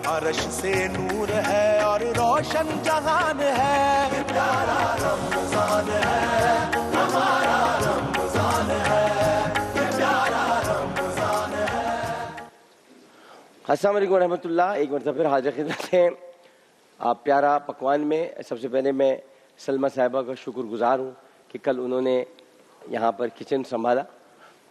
अर्श से नूर है और रोशन जहान है, प्यारा रमजान है, हमारा रमजान है, प्यारा रमजान है। अस्सलाम वालेकुम रहमतुल्लाह। एक मरतबा फिर हाजिर खिदमत है आप प्यारा पकवान में। सबसे पहले मैं सलमा साहिबा का शुक्रगुजार हूँ कि कल उन्होंने यहाँ पर किचन संभाला,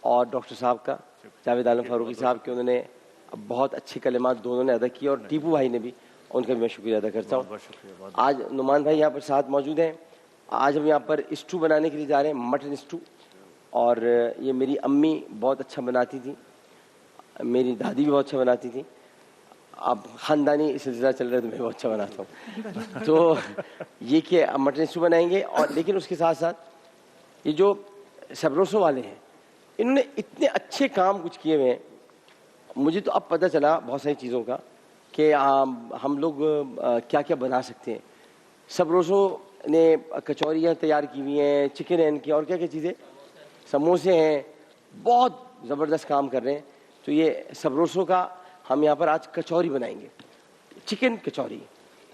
और डॉक्टर साहब का, जावेद आलम फारूकी साहब के, उन्होंने बहुत अच्छे कलिमात दोनों ने अदा किए, और टीपू भाई ने भी, उनका भी मैं शुक्रिया अदा करता हूँ। आज नुमान भाई यहाँ पर साथ मौजूद हैं। आज हम यहाँ पर स्टू बनाने के लिए जा रहे हैं, मटन स्टू। और ये मेरी अम्मी बहुत अच्छा बनाती थी, मेरी दादी भी बहुत अच्छा बनाती थी। अब ख़ानदानी सिलसिला चल रहा है तो मैं बहुत अच्छा बनाता हूँ। तो ये कि मटन स्टू बनाएंगे, और लेकिन उसके साथ साथ ये जो सबरोसो वाले हैं, इन्होंने इतने अच्छे काम कुछ किए हुए हैं। मुझे तो अब पता चला बहुत सारी चीज़ों का कि हम लोग क्या क्या बना सकते हैं। सबरोसो ने कचौरियाँ तैयार की हुई हैं, चिकन है इनकी, और क्या क्या चीज़ें, समोसे हैं, बहुत ज़बरदस्त काम कर रहे हैं। तो ये सबरोसो का हम यहाँ पर आज कचौरी बनाएंगे, चिकन कचौरी।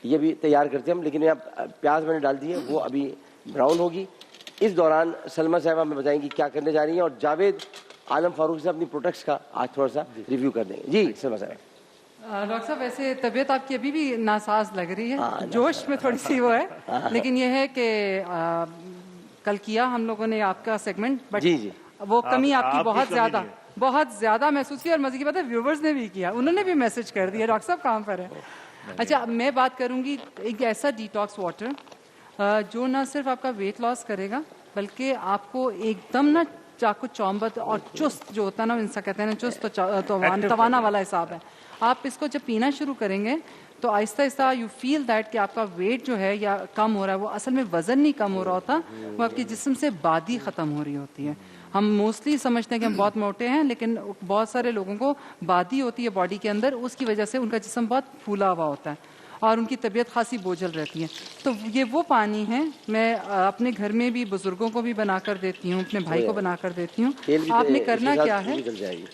ये भी तैयार करते हैं हम, लेकिन यहाँ प्याज मैंने डाल दी है, वो अभी ब्राउन होगी। इस दौरान सलमा साहिबा हमें बताएंगी क्या करने जा रही हैं, और जावेद आलम फारूक से अपनी प्रोडक्ट्स का आज थोड़ा सा रिव्यू कर देंगे। जी सलमा साहिबा। डॉक्टर साहब, वैसे तबीयत आपकी अभी भी नासाज लग रही है, जोश में थोड़ी सी वो है, लेकिन ये है कि कल किया हम लोगों ने आपका सेगमेंट, बट जी वो कमी आपकी बहुत ज्यादा महसूस की। और मजे की बात है, व्यूवर्स ने भी किया, उन्होंने भी मैसेज कर दिया डॉक्टर साहब काम पर है। अच्छा, मैं बात करूंगी एक ऐसा डिटॉक्स वाटर जो ना सिर्फ आपका वेट लॉस करेगा, बल्कि आपको एकदम ना चाकू चौंबत और चुस्त जो होता है ना, इंसान कहते हैं ना चुस्त तो तवाना वाला हिसाब है। आप इसको जब पीना शुरू करेंगे तो Aahista Aahista you feel that कि आपका वेट जो है या कम हो रहा है, वो असल में वजन नहीं कम हो रहा होता, वो आपके जिस्म से बादी ख़त्म हो रही होती है। हम मोस्टली समझते हैं कि हम बहुत मोटे हैं, लेकिन बहुत सारे लोगों को बादी होती है बॉडी के अंदर, उसकी वजह से उनका जिस्म बहुत फूला हुआ होता है और उनकी तबीयत खासी बोझल रहती है। तो ये वो पानी है, मैं अपने घर में भी बुजुर्गों को भी बनाकर देती हूँ, अपने भाई को बनाकर देती हूँ। आपने करना क्या है,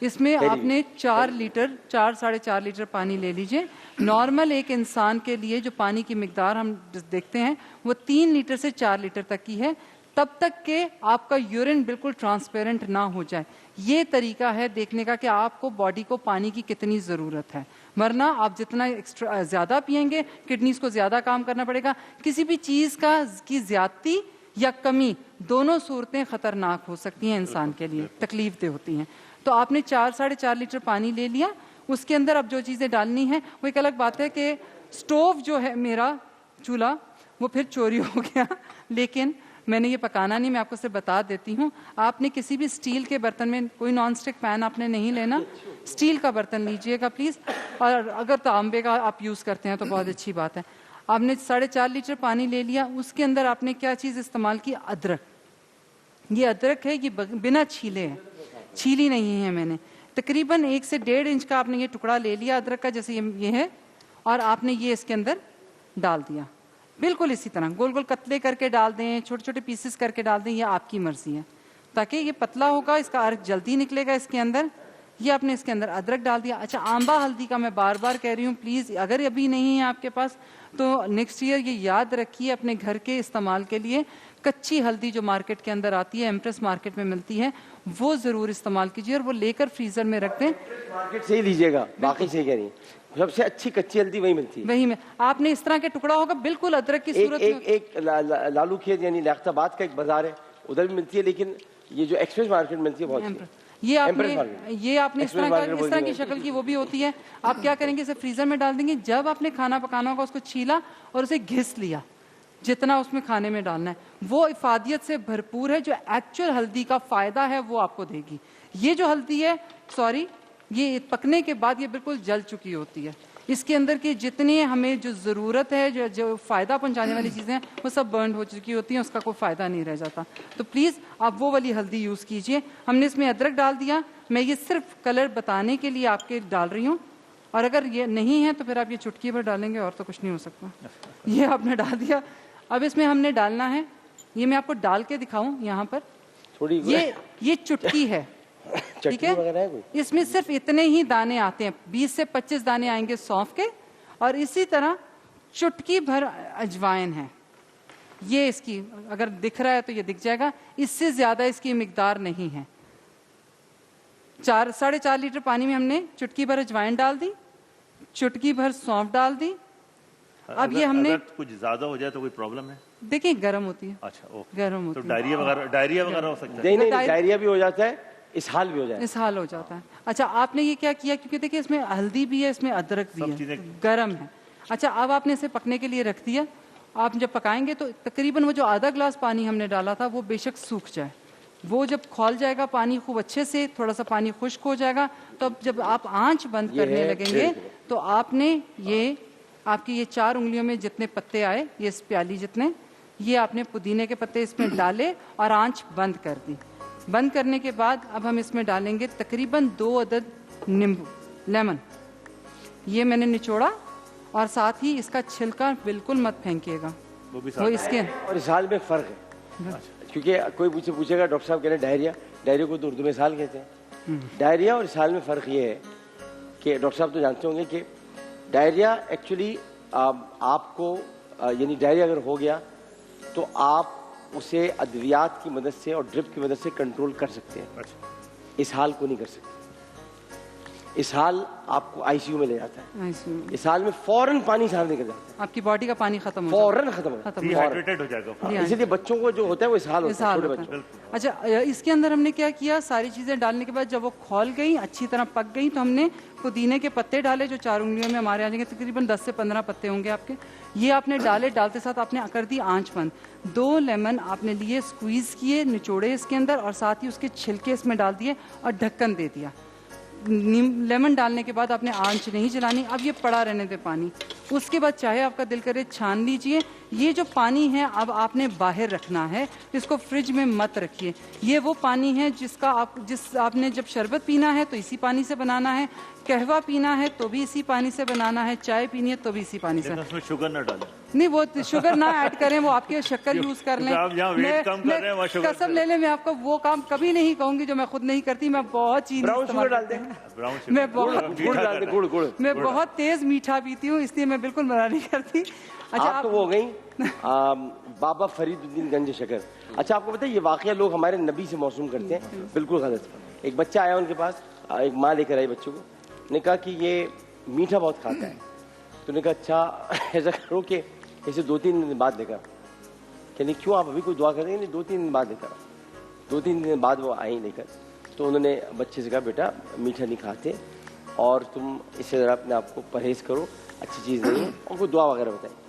इसमें आपने 4 लीटर 4-4.5 लीटर पानी ले लीजिए। नॉर्मल एक इंसान के लिए जो पानी की मिकदार हम देखते हैं वो 3 लीटर से 4 लीटर तक की है, तब तक के आपका यूरिन बिल्कुल ट्रांसपेरेंट ना हो जाए। ये तरीका है देखने का कि आपको बॉडी को पानी की कितनी ज़रूरत है, वरना आप जितना एक्स्ट्रा ज़्यादा पिएंगे किडनीज को ज़्यादा काम करना पड़ेगा। किसी भी चीज़ की ज़्यादती या कमी, दोनों सूरतें ख़तरनाक हो सकती हैं इंसान के लिए, तकलीफ दे होती हैं। तो आपने 4-4.5 लीटर पानी ले लिया, उसके अंदर अब जो चीज़ें डालनी है वो एक अलग बात है कि स्टोव जो है मेरा चूल्हा वो फिर चोरी हो गया, लेकिन मैंने ये पकाना नहीं, मैं आपको सिर्फ बता देती हूँ। आपने किसी भी स्टील के बर्तन में, कोई नॉन स्टिक पैन आपने नहीं लेना, स्टील का बर्तन लीजिएगा प्लीज़। और अगर तांबे का आप यूज़ करते हैं तो बहुत अच्छी बात है। आपने 4.5 लीटर पानी ले लिया, उसके अंदर आपने क्या चीज़ इस्तेमाल की, अदरक। ये अदरक है, ये बिना छीले है, छीली नहीं है मैंने। तकरीबन 1 से 1.5 इंच का आपने ये टुकड़ा ले लिया अदरक का, जैसे ये है, और आपने ये इसके अंदर डाल दिया। बिल्कुल इसी तरह गोल गोल कतले करके डाल दें, छोटे छोटे पीसेस करके डाल दें, ये आपकी मर्जी है, ताकि ये पतला होगा, इसका अर्क जल्दी निकलेगा इसके अंदर। ये आपने इसके अंदर अदरक डाल दिया। अच्छा, आंबा हल्दी का मैं बार बार कह रही हूँ, प्लीज़ अगर अभी नहीं है आपके पास तो नेक्स्ट ईयर ये याद रखिए अपने घर के इस्तेमाल के लिए, कच्ची हल्दी जो मार्केट के अंदर आती है, एम्प्रेस मार्केट में मिलती है, वो ज़रूर इस्तेमाल कीजिए और वो लेकर फ्रीज़र में रख दें। मार्केट से ही लीजिएगा, बाकी से कह रही सबसे अच्छी कच्ची हल्दी वही मिलती है। वही में आपने इस तरह के टुकड़ा होगा, बिल्कुल अदरक की सूरत में। एक लालू खेत यानी लियाकताबाद का एक बाजार है, उधर भी मिलती है, लेकिन ये जो एक्सप्रेस मार्केट मिलती है बहुत ये आपने इस तरह की शक्ल की वो भी होती है। आप क्या करेंगे, इसे फ्रीजर में डाल देंगे। जब आपने खाना पकाना होगा उसको छीला और उसे घिस लिया, जितना उसमें खाने में डालना है, वो इफादियत से भरपूर है। जो एक्चुअल हल्दी का फायदा है वो आपको देगी। ये जो हल्दी है, सॉरी, ये पकने के बाद ये बिल्कुल जल चुकी होती है। इसके अंदर की जितनी हमें जो ज़रूरत है, जो फ़ायदा पहुंचाने वाली चीज़ें हैं, वो सब बर्न हो चुकी होती हैं, उसका कोई फ़ायदा नहीं रह जाता। तो प्लीज़ आप वो वाली हल्दी यूज़ कीजिए। हमने इसमें अदरक डाल दिया, मैं ये सिर्फ कलर बताने के लिए आपके डाल रही हूँ, और अगर ये नहीं है तो फिर आप ये चुटकी भर डालेंगे और तो कुछ नहीं हो सकता। ये आपने डाल दिया। अब इसमें हमने डालना है, ये मैं आपको डाल के दिखाऊँ यहाँ पर, थोड़ी ये चुटकी है, ठीक है। इसमें सिर्फ इतने ही दाने आते हैं, 20 से 25 दाने आएंगे सौंफ के, और इसी तरह चुटकी भर अजवाइन है, ये इसकी अगर दिख रहा है तो ये दिख जाएगा, इससे ज्यादा इसकी मिकदार नहीं है। 4.5 लीटर पानी में हमने चुटकी भर अजवाइन डाल दी, चुटकी भर सौंफ डाल दी। अब ये हमने अगर कुछ ज्यादा हो जाए तो कोई प्रॉब्लम है? देखिए गर्म होती है, अच्छा ओके। गर्म तो होती है, डायरिया वगैरह हो सकता है? नहीं नहीं, डाय- डायरिया भी हो जाता है, इसहाल भी हो जाता है। इसहाल हो जाता है। अच्छा आपने ये क्या किया, क्योंकि देखिए इसमें हल्दी भी है, इसमें अदरक भी सब है, चीजें- गर्म है। अच्छा अब आपने इसे पकने के लिए रख दिया। आप जब पकाएंगे तो तकरीबन वो जो आधा ग्लास पानी हमने डाला था वो बेशक सूख जाए, वो जब खौल जाएगा पानी खूब अच्छे से, थोड़ा सा पानी खुश्क हो जाएगा, तो अब जब आप आंच बंद ये करने है लगेंगे 1.5 किलो। तो आपने ये आपकी ये 4 उंगलियों में जितने पत्ते आए, ये इस प्याली जितने, ये आपने पुदीने के पत्ते इसमें डाले और आंच बंद कर दी। बंद करने के बाद अब हम इसमें डालेंगे तकरीबन 2 अदद नींबू, लेमन, ये मैंने निचोड़ा, और साथ ही इसका छिलका बिल्कुल मत फेंकिएगा, वो भी वो साथ इसके और इसहाल में फ़र्क है, क्योंकि कोई मुझसे पूछेगा डॉक्टर साहब कह रहे हैं डायरिया, डायरिया को तो उर्दू में इसहाल कहते हैं। डायरिया और इसहाल में फ़र्क ये है कि डॉक्टर साहब तो जानते होंगे कि डायरिया एक्चुअली आपको यानी डायरिया अगर हो गया तो आप उसे अद्वियात की मदद से और ड्रिप की मदद से कंट्रोल कर सकते हैं, अच्छा इसहाल को नहीं कर सकते। इसहाल आपको आईसीयू में ले जाता है, इसमें इसहाल में फौरन पानी साफ निकल जाता है, आपकी बॉडी का पानी खत्म हो जाता फौरन खत्म हो जाता खत्म है, हो फौरन। डिहाइड्रेटेड हो जाएगा। है। इसीलिए बच्चों को जो होता है वो इसहाल होता है, इसहाल छोटे होता है। बच्चों। अच्छा इसके अंदर हमने क्या किया, सारी चीजें डालने के बाद जब वो खौल गई, अच्छी तरह पक गई, तो हमने पुदीने के पत्ते डाले जो 4 उंगलियों में हमारे आ जाएंगे, तकरीबन 10 से 15 पत्ते होंगे आपके, ये आपने डाले। डालते साथ आपने कर दी आंच बंद। 2 लेमन आपने लिए, स्क्वीज किए, निचोड़े इसके अंदर, और साथ ही उसके छिलके इसमें डाल दिए और ढक्कन दे दिया। लेमन डालने के बाद आपने आंच नहीं जलानी, अब ये पड़ा रहने दे पानी। उसके बाद चाहे आपका दिल करे छान लीजिए। ये जो पानी है अब आपने बाहर रखना है, इसको फ्रिज में मत रखिए। ये वो पानी है जिस आपने जब शरबत पीना है तो इसी पानी से बनाना है, कहवा पीना है तो भी इसी पानी से बनाना है, चाय पीनी है तो भी इसी पानी से। लेकिन उसमें शुगर ना डालें। नहीं वो शुगर ना ऐड करें, वो आपके शक्कर यूज कर लें। आप यहाँ वेट कम कर रहे हैं, वहाँ शुगर कसम ले लें, मैं आपको वो काम कभी नहीं कहूंगी जो मैं खुद नहीं करती। मैं बहुत चीनी ब्राउन इस्तेमाल शुगर डाल करती दें, हूँ। ब्राउन मैं बहुत गुड़ डाल दें, गुड़ गुड़। मैं बहुत तेज मीठा पीती हूँ, इसलिए मैं बिल्कुल मना नहीं करती। अच्छा आप तो वो हो गई बाबा फरीदुद्दीन गंज शकर। अच्छा आपको पता है ये वाकया लोग हमारे नबी से मौसूम करते हैं, बिल्कुल गलत। एक बच्चा आया उनके पास, एक माँ लेकर आई बच्चों को, ने कहा कि ये मीठा बहुत खाता है। तो ने कहा अच्छा ऐसा करो कि इसे 2-3 दिन बाद लेकर, कहने क्यों आप अभी कोई दुआ करेंगे? नहीं 2-3 दिन बाद लेकर। 2-3 दिन बाद वो आई लेकर, तो उन्होंने बच्चे से कहा बेटा मीठा नहीं खाते और तुम इससे ज़रा अपने आप को परहेज करो, अच्छी चीज़ नहीं है, और कोई दुआ वगैरह बताई।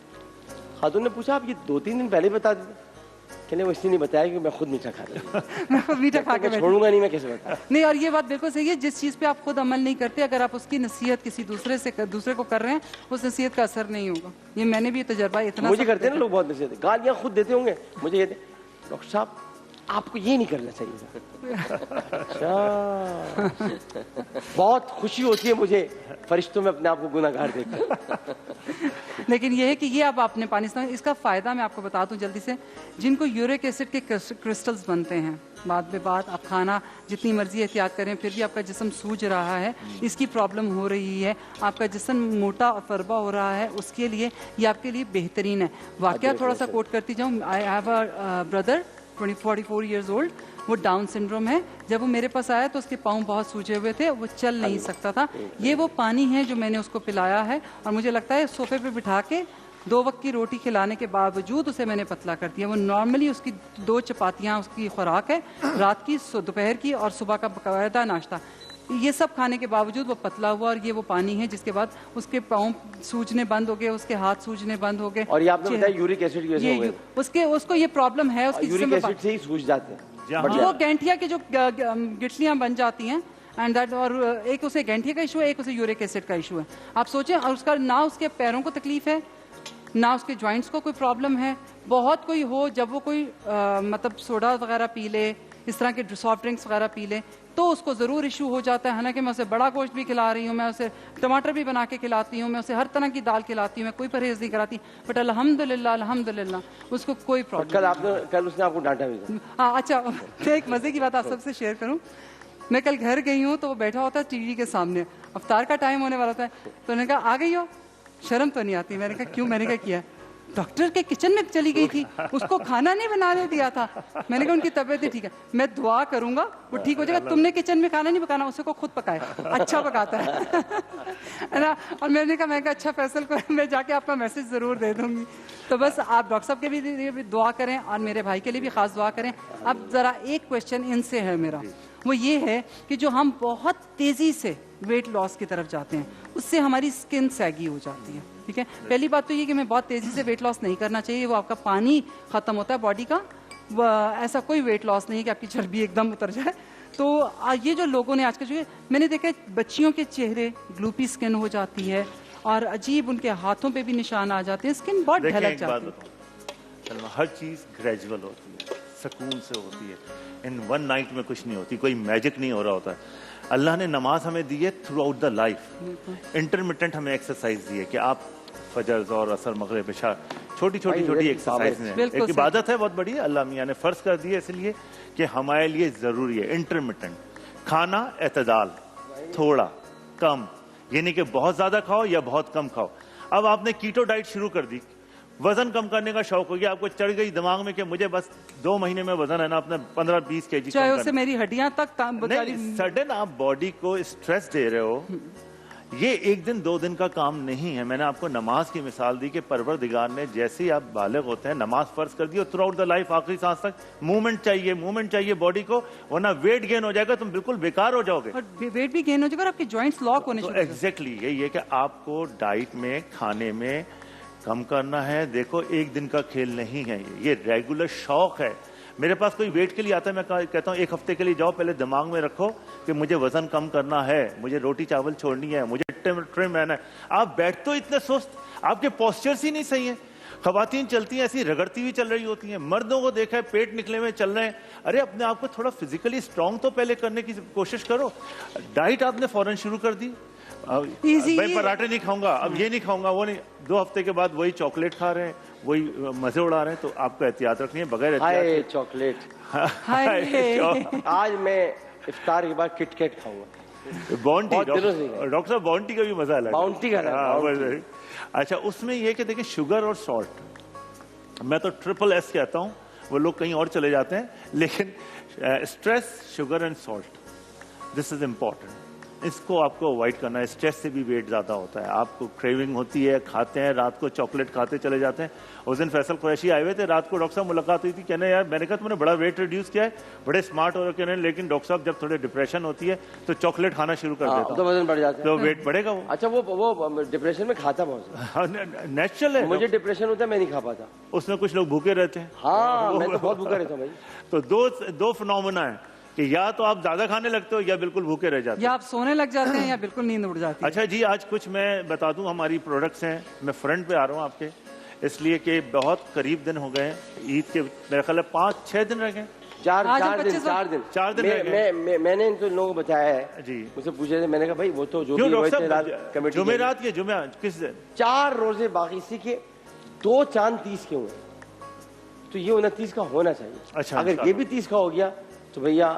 खातून ने पूछा आप ये 2-3 दिन पहले बता देते? कहने वो इसलिए नहीं बताया कि मैं खुद मीठा खा रहा मैं खुद मीठा खा के हूँ, छोड़ूंगा नहीं मैं कैसे बता। नहीं, और ये बात बिल्कुल सही है, जिस चीज़ पे आप खुद अमल नहीं करते, अगर आप उसकी नसीहत किसी दूसरे को कर रहे हैं, उस नसीहत का असर नहीं होगा। ये मैंने भी तजर्बा इतना मुझे करते हैं ना लोग बहुत नसीहत, गालियाँ खुद देते होंगे मुझे, कहते डॉक्टर साहब आपको ये नहीं करना चाहिए था। अच्छा बहुत खुशी होती है मुझे फरिश्तों में अपने आप को गुनाहगार देखकर। लेकिन ये है कि ये अब आपने पानी से, इसका फ़ायदा मैं आपको बता दूं जल्दी से। जिनको यूरिक एसिड के क्रिस्टल्स बनते हैं, बाद में बात आप खाना जितनी मर्जी एहतियात करें फिर भी आपका जिस्म सूज रहा है, इसकी प्रॉब्लम हो रही है, आपका जिस्म मोटा और फरबा हो रहा है, उसके लिए ये आपके लिए बेहतरीन है। वाकया थोड़ा सा कोट करती जाऊँ, I have a brother 44 years old, वो डाउन सिंड्रोम है। जब वो मेरे पास आया तो उसके पाँव बहुत सूजे हुए थे, वो चल नहीं सकता था। ये वो पानी है जो मैंने उसको पिलाया है, और मुझे लगता है सोफे पे बिठा के 2 वक्त की रोटी खिलाने के बावजूद उसे मैंने पतला कर दिया। वो नॉर्मली उसकी 2 चपातियाँ उसकी खुराक है, रात की, दोपहर की और सुबह का बाकायदा नाश्ता। ये सब खाने के बावजूद वो पतला हुआ, और ये वो पानी है जिसके बाद उसके पाँव सूजने बंद हो गए, उसके हाथ सूजने बंद हो गए। और ये आपने बताया यूरिक एसिड की वजह से हो गई। उसको ये प्रॉब्लम है, उसकी यूरिक एसिड से ही सूज जाते हैं। वो गैंठिया के जो गिटलियां बन जाती हैं, एंड दैट, और एक उसे गैंठिया का इशू है, एक उसे यूरिक एसिड का इशू है। आप सोचें, और उसका ना उसके पैरों को तकलीफ है, ना उसके जॉइंट्स को कोई प्रॉब्लम है। बहुत कोई हो, जब वो कोई मतलब सोडा वगैरह पी ले, इस तरह के सॉफ्ट ड्रिंक्स वगैरह पी ले, तो उसको ज़रूर इशू हो जाता है। हालांकि मैं उसे बड़ा गोश्त भी खिला रही हूँ, मैं उसे टमाटर भी बना के खिलाती हूँ, मैं उसे हर तरह की दाल खिलाती हूँ, मैं कोई परहेज नहीं कराती, बट अल्हम्दुलिल्लाह उसको कोई प्रॉब्लम। कल उसने आपको डांटा भी था। हाँ अच्छा, मैं एक मज़े की बात आप सबसे शेयर करूँ। मैं कल घर गई हूँ तो वो बैठा होता है टीवी के सामने, अफ्तार का टाइम होने वाला था, तो उन्होंने कहा आ गई हो? शर्म तो नहीं आती? मैंने कहा क्यों? मैंने कहा किया, डॉक्टर के किचन में चली गई थी, उसको खाना नहीं बनाने दिया था। मैंने कहा उनकी तबीयत ही ठीक है, मैं दुआ करूंगा वो ठीक हो जाएगा। तुमने किचन में खाना नहीं पकाना, उसे को खुद पकाए, अच्छा पकाता है ना। और मैंने कहा अच्छा फैसल को मैं जाके आपका मैसेज जरूर दे दूंगी। तो बस आप डॉक्टर साहब के भी दुआ करें और मेरे भाई के लिए भी खास दुआ करें। अब जरा एक क्वेश्चन इनसे है मेरा, वो ये है कि जो हम बहुत तेजी से वेट लॉस की तरफ जाते हैं उससे हमारी स्किन सैगी हो जाती है, ठीक है। पहली बात तो ये कि हमें बहुत तेजी से वेट लॉस नहीं करना चाहिए, वो आपका पानी खत्म होता है बॉडी का, ऐसा कोई वेट लॉस नहीं है कि आपकी चर्बी एकदम उतर जाए। तो ये जो लोगों ने आजकल जो मैंने देखा है, बच्चियों के चेहरे ग्लूपी स्किन हो जाती है और अजीब उनके हाथों पे भी निशान आ जाते हैं, स्किन बहुत ढलक जाती है। हर चीज ग्रेजुअल होती है, सुकून से होती है, इन वन नाइट में कुछ नहीं होती, कोई मैजिक नहीं हो रहा होता है। अल्लाह ने नमाज हमें दी है through out the life, intermittent हमें एक्सरसाइज दी है कि आप फजर और असर मगरिब इशा छोटी एक्सरसाइज में, एक इबादत है बहुत बड़ी, अल्लाह मियाँ ने फर्ज कर दी है इसलिए कि हमारे लिए जरूरी है। इंटरमिटेंट खाना, एतदाल, थोड़ा कम, ये नहीं कि बहुत ज्यादा खाओ या बहुत कम खाओ। अब आपने कीटो डाइट शुरू कर दी, वजन कम करने का शौक हो गया आपको, चढ़ गई दिमाग में कि मुझे बस 2 महीने में वजन है ना अपना 15-20 केजी, चाहे उससे मेरी हड्डियां तक सडन आप बॉडी को स्ट्रेस दे रहे हो। ये 1 दिन 2 दिन का काम नहीं है। मैंने आपको नमाज की मिसाल दी कि परवरदिगार ने जैसे ही आप बालिग होते हैं नमाज फर्ज कर दी और थ्रू आउट द लाइफ आखिरी सांस तक मूवमेंट चाहिए बॉडी को, वरना वेट गेन हो जाएगा, तुम बिल्कुल बेकार हो जाओगे और वेट भी गेन हो जाएगा और आपके जॉइंट्स लॉक होने शुरू हो जाएंगे। एग्जैक्टली यही है कि आपको डाइट में, खाने में कम करना है। देखो 1 दिन का खेल नहीं है, ये रेगुलर शौक है। मेरे पास कोई वेट के लिए आता है, मैं कहता हूँ 1 हफ्ते के लिए जाओ, पहले दिमाग में रखो कि मुझे वजन कम करना है, मुझे रोटी चावल छोड़नी है, मुझे ट्रिम रहना है। आप बैठ तो इतने सुस्त, आपके पोस्चर्स ही नहीं सही है। खवातीन चलती हैं ऐसी रगड़ती हुई चल रही होती हैं, मर्दों को देखा है पेट निकले हुए चल रहे हैं। अरे अपने आप को थोड़ा फिजिकली स्ट्रांग तो पहले करने की कोशिश करो। डाइट आपने फौरन शुरू कर दी, मैं पराठे नहीं खाऊंगा, अब ये नहीं खाऊंगा, वो नहीं, 2 हफ्ते के बाद वही चॉकलेट खा रहे हैं, वही मजे उड़ा रहे हैं। तो आपको एहतियात रखनी है, बगैर एहतियात चॉकलेट। आज मैं इफ्तार के बाद किटकैट खाऊंगा, बाउंटी। डॉक्टर साहब बाउंटी का भी मजा अलग, बाउंटी का। अच्छा, उसमें ये कि देखिए शुगर और सॉल्ट, मैं तो SSS कहता हूँ, वो लोग कहीं और चले जाते हैं, लेकिन stress, sugar and salt, this is important. इसको आपको अवॉइड करना है। स्ट्रेस से भी वेट ज्यादा होता है, आपको क्रेविंग होती है, खाते हैं, रात को चॉकलेट खाते चले जाते हैं। उस दिन फैसल कुरैशी आए हुए थे, रात को डॉक्टर साहब मुलाकात हुई थी, कहने यार, मैंने कहा तुमने बड़ा वेट रिड्यूस किया है, बड़े स्मार्ट हो रखे हैं, लेकिन डॉक्टर साहब जब थोड़े डिप्रेशन होती है तो चॉकलेट खाना शुरू कर देता तो वजन बढ़ जाता है, तो वेट बढ़ेगा। वो अच्छा, वो डिप्रेशन में खाता बहुत नेचुरल है। मुझे डिप्रेशन होता है, मैं नहीं खा पाता। उसमें कुछ लोग भूखे रहते हैं। हाँ, मैं तो बहुत भूखा रहता हूँ भाई। तो दो फिनोमेना है कि या तो आप ज्यादा खाने लगते हो या बिल्कुल भूखे रह जाते हो, या आप सोने लग जाते हैं या बिल्कुल नींद उड़ जाती है। अच्छा जी, आज कुछ मैं बता दूं, हमारी प्रोडक्ट्स हैं। मैं फ्रंट पे आ रहा हूं आपके, इसलिए कि बहुत करीब दिन हो गए ईद के, मेरे ख्याल 5-6 दिन रह गए, 4 दिन रह गए। मैंने इन लोगों को बताया है जी, मुझसे पूछे थे, मैंने कहा भाई वो तो जो जुमेरात के जुमे किस दिन 4 रोजे बाकी सी के 2 चांद 30 के हुए, तो ये 29 का होना चाहिए। अच्छा, अगर ये भी 30 का हो गया तो भैया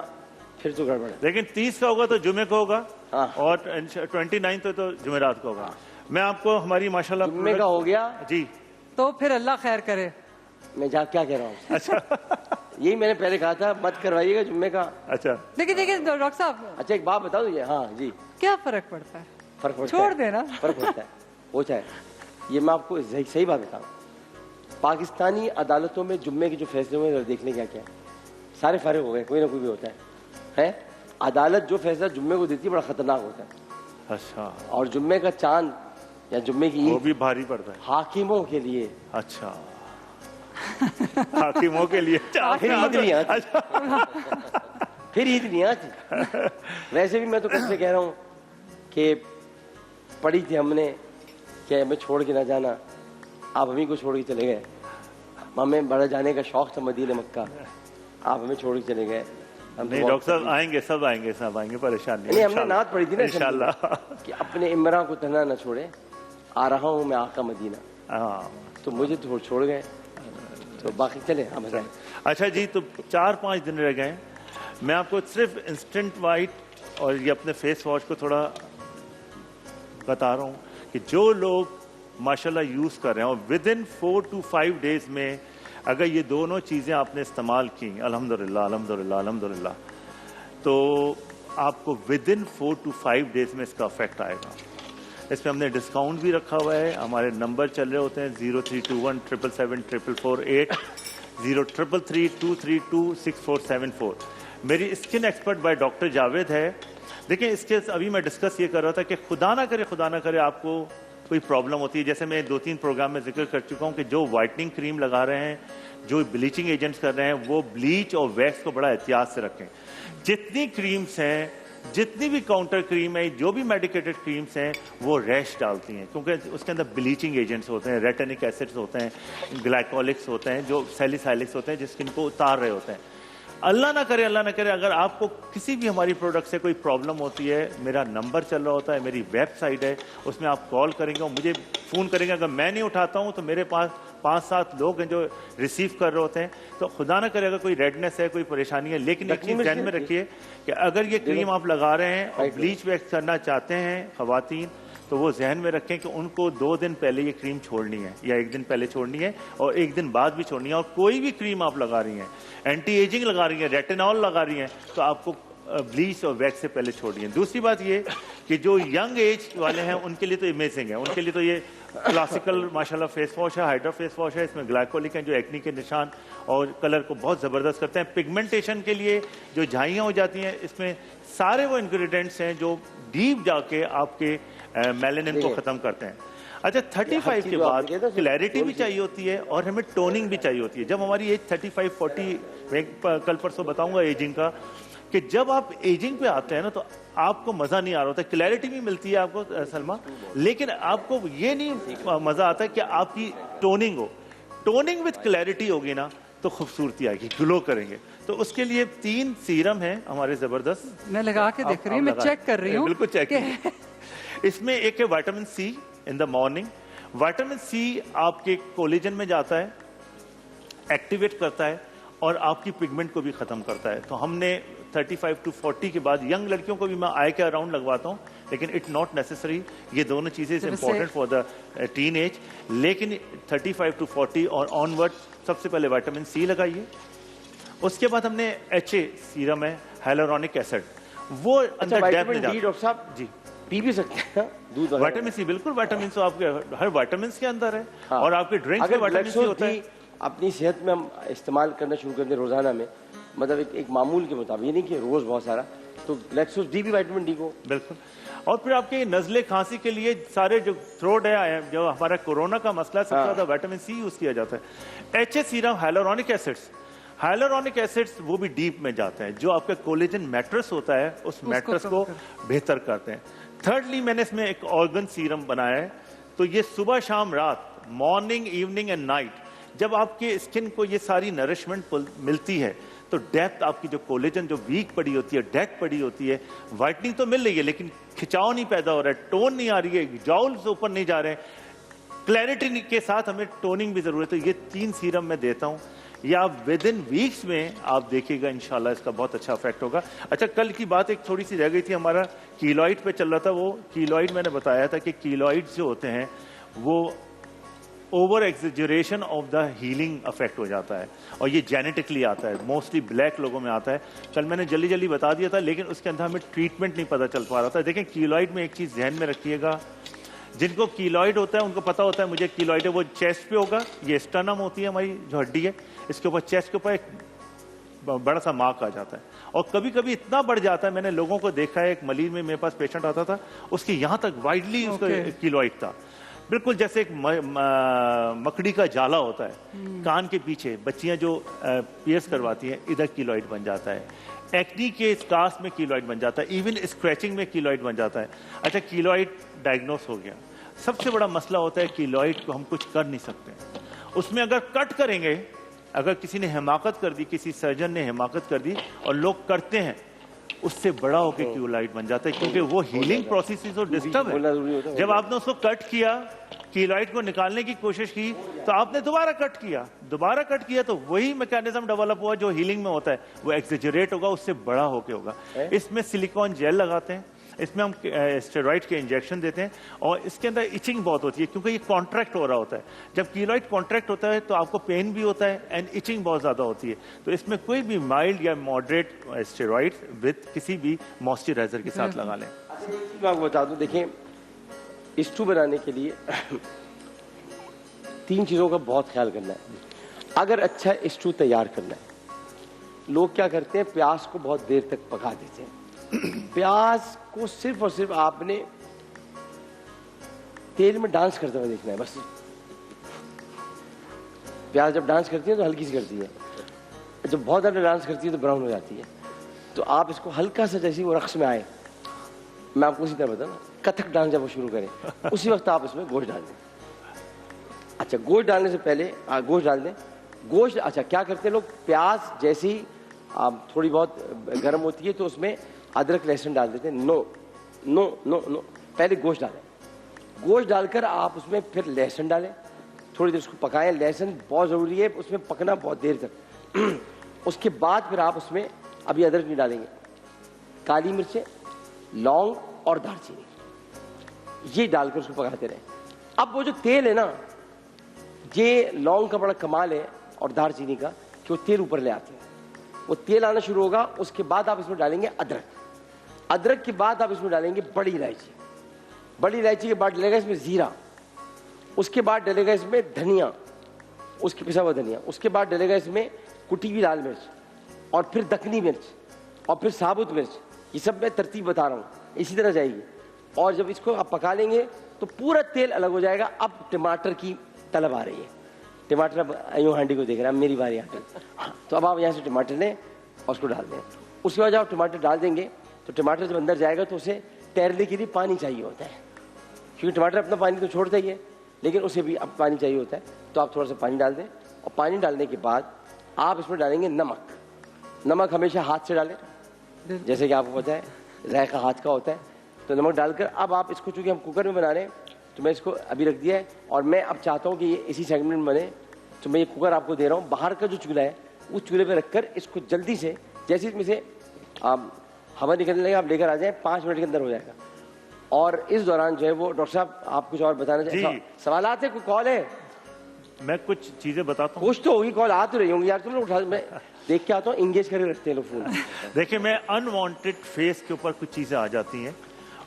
फिर तो गड़बड़ है। लेकिन 30 का होगा तो जुमे को होगा, हाँ। और 29 तो जुमेरात को होगा। हाँ। मैं आपको हमारी माशाल्लाह जुम्मे का हो गया जी, तो फिर अल्लाह खैर करे। मैं क्या कह रहा हूँ, अच्छा यही मैंने पहले कहा था, मत करवाइएगा जुम्मे का। अच्छा, देखिए डॉक्टर साहब, अच्छा एक बात बताओ तुझे, हाँ जी, क्या फर्क पड़ता है? फर्क पड़ता छोड़ है, देना, फर्क पड़ता है, होता है। ये मैं आपको सही बात बताऊँ, पाकिस्तानी अदालतों में जुम्मे के जो फैसले हुए देखने क्या क्या सारे फारिग हो गए, कोई ना कोई भी होता है। अदालत जो फैसला जुम्मे को देती है बड़ा खतरनाक होता है। अच्छा, और जुम्मे का चांद या जुम्मे की वो भी भारी पड़ता है हाकिमों के लिए। अच्छा हाकिमों के लिए फिर ईद नहीं आती, फिर ईद नहीं आती। वैसे भी मैं तो कब से कह रहा हूँ कि पढ़ी थी हमने कि हमें छोड़ के ना जाना, आप हमें को छोड़ के चले गए। हमें बड़ा जाने का शौक था मदीने मक्का, आप हमें छोड़ के चले गए। नहीं डॉक्टर साहब आएंगे, सब आएंगे, परेशान नहीं। हमने नात पढ़ी थी ना इंशाल्लाह कि अपने इमरा को तना न छोड़े, आ रहा हूँ मैं आका मदीना। हाँ, तो मुझे तो छोड़ गए, तो बाकी चले हम बताएं। अच्छा जी, तो 4-5 दिन रह गए। मैं आपको सिर्फ इंस्टेंट वाइट और ये अपने फेस वॉश को थोड़ा बता रहा हूँ कि जो लोग माशाल्लाह यूज़ कर रहे हैं और विद इन 4 to 5 डेज में अगर ये दोनों चीज़ें आपने इस्तेमाल की, अल्हम्दुलिल्लाह अल्हम्दुलिल्लाह अल्हम्दुलिल्लाह, तो आपको विद इन 4 to 5 डेज में इसका इफेक्ट आएगा। इसमें हमने डिस्काउंट भी रखा हुआ है, हमारे नंबर चल रहे होते हैं 0321 777 448 0333 232 6474। मेरी skin expert by doctor Javed है। देखिए इसके अभी मैं डिस्कस ये कर रहा था कि खुदा ना करे आपको कोई प्रॉब्लम होती है। जैसे मैं 2-3 प्रोग्राम में जिक्र कर चुका हूँ कि जो वाइटनिंग क्रीम लगा रहे हैं, जो ब्लीचिंग एजेंट्स कर रहे हैं, वो ब्लीच और वैक्स को बड़ा एहतियात से रखें। जितनी क्रीम्स हैं, जितनी भी काउंटर क्रीम है, जो भी मेडिकेटेड क्रीम्स हैं, वो रैश डालती हैं क्योंकि उसके अंदर ब्लीचिंग एजेंट्स होते हैं, रेटेनिक एसिड्स होते हैं, ग्लाइकोलिक्स होते हैं, जो सैलिसाइलिक्स होते हैं, जिसकी इनको उतार रहे होते हैं। अल्लाह ना करे अगर आपको किसी भी हमारी प्रोडक्ट से कोई प्रॉब्लम होती है, मेरा नंबर चल रहा होता है, मेरी वेबसाइट है, उसमें आप कॉल करेंगे और मुझे फ़ोन करेंगे। अगर मैं नहीं उठाता हूं तो मेरे पास 5-7 लोग हैं जो रिसीव कर रहे होते हैं। तो खुदा ना करे अगर कोई रेडनेस है, कोई परेशानी है, लेकिन एक चीज़ ध्यान में रखिए कि अगर ये क्रीम आप लगा रहे हैं और ब्लीच वैक्स करना चाहते हैं ख़वातीन, तो वो जहन में रखें कि उनको 2 दिन पहले ये क्रीम छोड़नी है या 1 दिन पहले छोड़नी है और 1 दिन बाद भी छोड़नी है। और कोई भी क्रीम आप लगा रही हैं, एंटी एजिंग लगा रही हैं, रेटिनॉल लगा रही हैं, तो आपको ब्लीच और वैक्स से पहले छोड़नी है। दूसरी बात ये कि जो यंग एज वाले हैं उनके लिए तो अमेजिंग है, उनके लिए तो ये क्लासिकल माशाल्लाह फेस वॉश है, हाइड्रा फेस वॉश है। इसमें ग्लाइकोलिक हैं जो एक्नी के निशान और कलर को बहुत ज़बरदस्त करते हैं। पिगमेंटेशन के लिए जो झाइयाँ हो जाती हैं, इसमें सारे वो इंग्रेडिएंट्स हैं जो डीप जाके आपके मेलानिन को ख़त्म करते हैं। अच्छा 35 के बाद क्लैरिटी भी चाहिए होती है और हमें टोनिंग भी चाहिए होती है। जब हमारी एज 35-40, मैं कल परसों बताऊंगा एजिंग का, कि जब आप एजिंग पे आते हैं ना तो आपको मज़ा नहीं आ रहा होता। क्लैरिटी भी मिलती है आपको सलमा, लेकिन आपको ये नहीं मज़ा आता कि आपकी टोनिंग हो। टोनिंग विद क्लैरिटी होगी ना तो खूबसूरती आएगी, ग्लो करेंगे। तो उसके लिए 3 सीरम हैं हमारे ज़बरदस्त। मैं लगा के देख रही हूँ, मैं चेक कर रही हूँ। बिल्कुल चेक कीजिए। इसमें एक है vitamin C in the morning. Vitamin C आपके कोलेजन में जाता है, एक्टिवेट करता है और आपकी पिगमेंट को भी खत्म करता है। तो हमने 35 to 40 के बाद यंग लड़कियों को भी मैं आई के अराउंड लगवाता हूँ, लेकिन इट नॉट नेसेसरी। ये दोनों चीज़ें is important for the teen age, लेकिन 35 to 40 और ऑनवर्ड सबसे पहले विटामिन सी लगाइए। उसके बाद हमने HA सीरम है, हाइलुरोनिक एसिड, वो अंदर डेप्थ में डॉक्टर साहब जी पी भी सकते हैं दूध। विटामिन सी, बिल्कुल विटामिन सी आपके हर विटामिन के अंदर है। हाँ। और आपके ड्रिंक्स में विटामिन सी होता है। अपनी सेहत में हम इस्तेमाल करना शुरू कर दें रोजाना में, मतलब एक मामूल के मुताबिक, ये नहीं कि रोज बहुत सारा, तो ब्लैक्सोस डी भी विटामिन डी को बिल्कुल। और फिर आपके नजले खांसी के लिए सारे जो थ्रोट है, जो हमारा कोरोना का मसला, सबसे ज्यादा विटामिन सी यूज किया जाता है। HA serum, hyaluronic acids, hyaluronic acids वो भी डीप में जाते हैं, जो आपका कोलेजन मैट्रेस होता है उस मैट्रेस को बेहतर करते हैं। थर्डली मैंने इसमें एक ऑर्गन सीरम बनाया है, तो ये सुबह शाम रात, मॉर्निंग इवनिंग एंड नाइट, जब आपके स्किन को ये सारी नरिशमेंट मिलती है तो डेप्थ आपकी जो कोलेजन जो वीक पड़ी होती है, डेथ पड़ी होती है, वाइटनिंग तो मिल रही है लेकिन खिंचाव नहीं पैदा हो रहा है, टोन नहीं आ रही है, जॉल्स ऊपर नहीं जा रहे हैं, क्लैरिटी के साथ हमें टोनिंग भी जरूरत है। ये 3 सीरम मैं देता हूँ, ये आप विद इन वीक्स में आप देखिएगा इंशाल्लाह इसका बहुत अच्छा इफेक्ट होगा। अच्छा कल की बात एक थोड़ी सी रह गई थी, हमारा कीलॉइड पे चल रहा था। वो कीलॉइड मैंने बताया था कि कीलॉइड जो होते हैं वो over exaggeration of the healing affect हो जाता है और ये जेनेटिकली आता है, मोस्टली ब्लैक लोगों में आता है। कल मैंने जल्दी जल्दी बता दिया था, लेकिन उसके अंदर हमें ट्रीटमेंट नहीं पता चल पा रहा था। देखें कीलॉइड में एक चीज़ ध्यान में रखिएगा, जिनको कीलॉइड होता है उनको पता होता है मुझे कीलॉइड है, वो चेस्ट पे होगा, ये स्टर्नम होती है हमारी जो हड्डी है, इसके ऊपर चेस्ट के ऊपर एक बड़ा सा मार्क आ जाता है और कभी कभी इतना बढ़ जाता है। मैंने लोगों को देखा है, एक मलीर में मेरे पास पेशेंट आता था, उसके यहाँ तक वाइडली उसका कीलॉइड था, बिल्कुल जैसे एक मकड़ी का जाला होता है कान के पीछे, बच्चियां जो पियर्स करवाती हैं इधर कीलॉइड बन जाता है, एक्नी के स्कार्स में कीलॉइड बन जाता है, इवन स्क्रैचिंग में कीलॉइड बन जाता है। अच्छा कीलॉइड डायग्नोस हो गया, सबसे बड़ा मसला होता है कीलॉइड को हम कुछ कर नहीं सकते, उसमें अगर कट करेंगे, अगर किसी ने हिमाकत कर दी, किसी सर्जन ने हिमाकत कर दी और लोग करते हैं, उससे बड़ा होकर कीलॉइड बन जाता है, क्योंकि वो हीलिंग प्रोसेस जो डिस्टर्ब है। जब आपने उसको कट किया, कीलॉइड को निकालने की कोशिश की, तो आपने दोबारा कट किया तो वही मैकेनिज्म डेवलप हुआ जो हीलिंग में होता है, वो एक्सेजरेट होगा, उससे बड़ा होके होगा। इसमें सिलिकॉन जेल लगाते हैं, इसमें हम स्टेरॉइड के इंजेक्शन देते हैं और इसके अंदर इचिंग बहुत होती है क्योंकि ये कॉन्ट्रैक्ट हो रहा होता है। जब कीलॉइड कॉन्ट्रैक्ट होता है तो आपको पेन भी होता है एंड इचिंग बहुत ज़्यादा होती है। तो इसमें कोई भी माइल्ड या मॉडरेट स्टेरॉइड विद किसी भी मॉइस्चराइजर के साथ लगा लें। मैं आपको बता दूं, देखिए स्टू बनाने के लिए 3 चीज़ों का बहुत ख्याल करना है अगर अच्छा स्टू तैयार करना है। लोग क्या करते हैं, प्याज को बहुत देर तक पका देते हैं। प्याज को सिर्फ और सिर्फ आपने तेल में डांस करते हुए देखना है बस। प्याज जब डांस करती है तो हल्की सी करती है, जब बहुत ज़्यादा डांस करती है तो ब्राउन हो जाती है। तो आप इसको हल्का सा, जैसे वो रक्स में आए, मैं आपको उसी तरह बताऊँ ना, कथक डांस जब वो शुरू करें उसी वक्त आप इसमें गोश्त डाल दें। अच्छा, गोश्त डालने से पहले गोश्त डाल दें। गोश्त, अच्छा क्या करते हैं लोग, प्याज जैसी थोड़ी बहुत गर्म होती है तो उसमें अदरक लहसुन डाल देते हैं। नो नो नो नो, पहले गोश्त डालें। गोश्त डालकर आप उसमें फिर लहसुन डालें, थोड़ी देर उसको पकाएं। लहसुन बहुत ज़रूरी है, उसमें पकना बहुत देर तक। उसके बाद फिर आप उसमें अभी अदरक नहीं डालेंगे, काली मिर्चें, लौंग और दालचीनी, ये डालकर उसको पकाते रहें। अब वो जो तेल है ना, ये लौंग का बड़ा कमाल है और दालचीनी का कि वो तेल ऊपर ले आते हैं। वो तेल आना शुरू होगा, उसके बाद आप इसमें डालेंगे अदरक। अदरक के बाद आप इसमें डालेंगे बड़ी इलायची। बड़ी इलायची के बाद डलेगा इसमें ज़ीरा। उसके बाद डलेगा इसमें धनिया, उसके पिसा हुआ धनिया। उसके बाद डलेगा इसमें कुटी हुई लाल मिर्च और फिर दखनी मिर्च और फिर साबुत मिर्च। ये सब मैं तरतीब बता रहा हूँ, इसी तरह जाएगी। और जब इसको आप पका लेंगे तो पूरा तेल अलग हो जाएगा। अब टमाटर की तलब आ रही है। टमाटर अब यूँ हांडी को देख रहा है, मेरी बारी आकर। हाँ, तो अब आप यहाँ से टमाटर लें और उसको डाल दें। उसके बाद जब आप टमाटर डाल देंगे तो टमाटर जब अंदर जाएगा तो उसे तैरने के लिए पानी चाहिए होता है, क्योंकि टमाटर अपना पानी तो छोड़ता ही है, लेकिन उसे भी अब पानी चाहिए होता है। तो आप थोड़ा सा पानी डाल दें और पानी डालने के बाद आप इसमें डालेंगे नमक। नमक हमेशा हाथ से डालें, जैसे कि आपको पता है जायका हाथ का होता है। तो नमक डालकर अब आप इसको, चूँकि हम कुकर में बना रहे हैं तो मैं इसको अभी रख दिया है और मैं अब चाहता हूँ कि ये इसी सेगमेंट में बने। तो मैं ये कुकर आपको दे रहा हूँ। बाहर का जो चूल्हा है उस चूल्हे पे रखकर इसको जल्दी से, जैसे इसमें से हवा निकलने लगे, आप लेकर आ जाएं, 5 मिनट के अंदर हो जाएगा। और इस दौरान जो है वो डॉक्टर साहब आप कुछ और बताना चाहिए? सवाल है, कोई कॉल है? मैं कुछ चीजें बताता हूँ। कुछ तो होगी, कॉल आ तो रही होंगी यार, तुम लोग उठा, मैं देख के आता हूँ, इंगेज करके रखते हैं लोग फोन। देखिए, मैं अनवांटेड फेस के ऊपर कुछ चीजें आ जाती हैं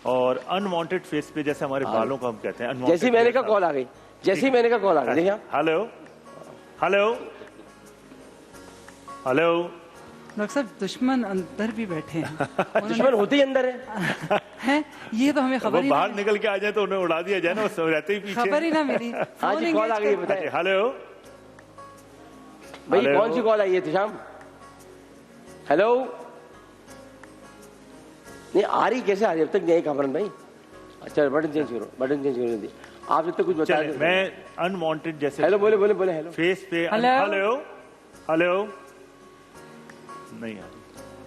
और अनवांटेड फेस पे, जैसे हमारे बालों को हम कहते हैं, जैसे ही मैंने का कॉल आ गई, जैसे ही मैंने का कॉल आ गई। देखिए, हेलो हेलो हेलो। डॉक्टर साहब, दुश्मन अंदर भी बैठे हैं। दुश्मन होते ही अंदर है हैं? ये तो हमें खबर ही बाहर निकल के आ जाए तो उन्हें उड़ा दिया जाए ना, वो रहते ही पीछे। खबर ही ना मिली। हाँ जी, कॉल आ गई, बताइए। हेलो भाई, कौन सी कॉल आई है तुशाम? हेलो, नहीं आ रही, कैसे आ रही? अब तक नहीं आई खबर भाई। अच्छा, बटन चेंज करो, बटन चेंज करो। आप जब तक कुछ बता दें। मैं अनवांटेड जैसे, हेलो बोले बोले बोले, हेलो फेस पे, हेलो हेलो नहीं आ रही।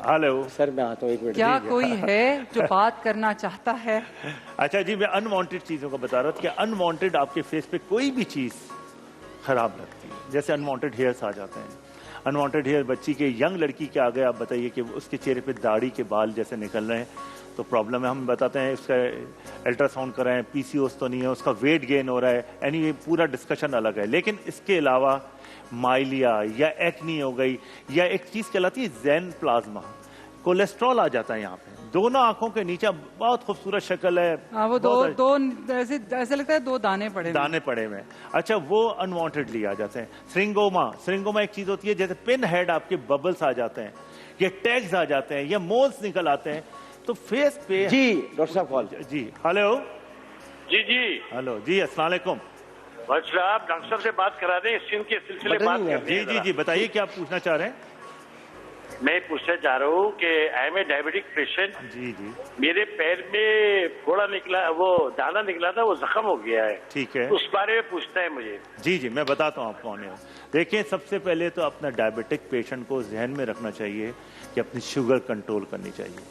हेलो सर, मैं आता हूँ, 1 मिनट। क्या कोई है जो बात करना चाहता है? अच्छा जी, मैं अनवांटेड चीजों का बता रहा था कि अनवांटेड आपके फेस पे कोई भी चीज खराब लगती है। जैसे अनवांटेड हेयर्स आ जाते हैं। अनवांटेड हेयर बच्ची के, यंग लड़की के आ गए, आप बताइए कि उसके चेहरे पे दाढ़ी के बाल जैसे निकल रहे हैं तो प्रॉब्लम है। हम बताते हैं उसका अल्ट्रासाउंड कराएं, पीसीओएस तो नहीं है, उसका वेट गेन हो रहा है। एनीवे, पूरा डिस्कशन अलग है। लेकिन इसके अलावा माइलिया या एक्नी हो गई, या एक चीज कहलाती है ज़ैन प्लाज्मा, कोलेस्ट्रॉल आ जाता है यहाँ पे। दोनों आंखों के नीचे बहुत खूबसूरत शक्ल है। हाँ, वो दो ऐसे लगता है 2 दाने पड़े हुए। अच्छा, वो अनवांटेडली आ जाते हैं। श्रिंगोमा एक चीज होती है, जैसे पिन हेड आपके बबल्स आ जाते हैं, या टैग्स आ जाते हैं, या मोल्स निकल आते हैं। तो फेस पे जी डॉक्टर साहब कॉल। जी हेलो जी हेलो जी, अस्सलाम वालेकुम। आप डॉक्टर साहब से बात करा दें, स्किन के सिलसिले बात करनी है। जी बताइए, क्या आप पूछना चाह रहे हैं? मैं पूछना चाह रहा हूँ कि I am a diabetic patient. जी मेरे पैर में फोड़ा निकला, वो दाना निकला था, वो जख्म हो गया है। ठीक है, उस बारे में पूछना है मुझे। जी मैं बताता हूँ आप कौन है। देखिए, सबसे पहले तो अपना डायबिटिक पेशेंट को जहन में रखना चाहिए कि अपनी शुगर कंट्रोल करनी चाहिए।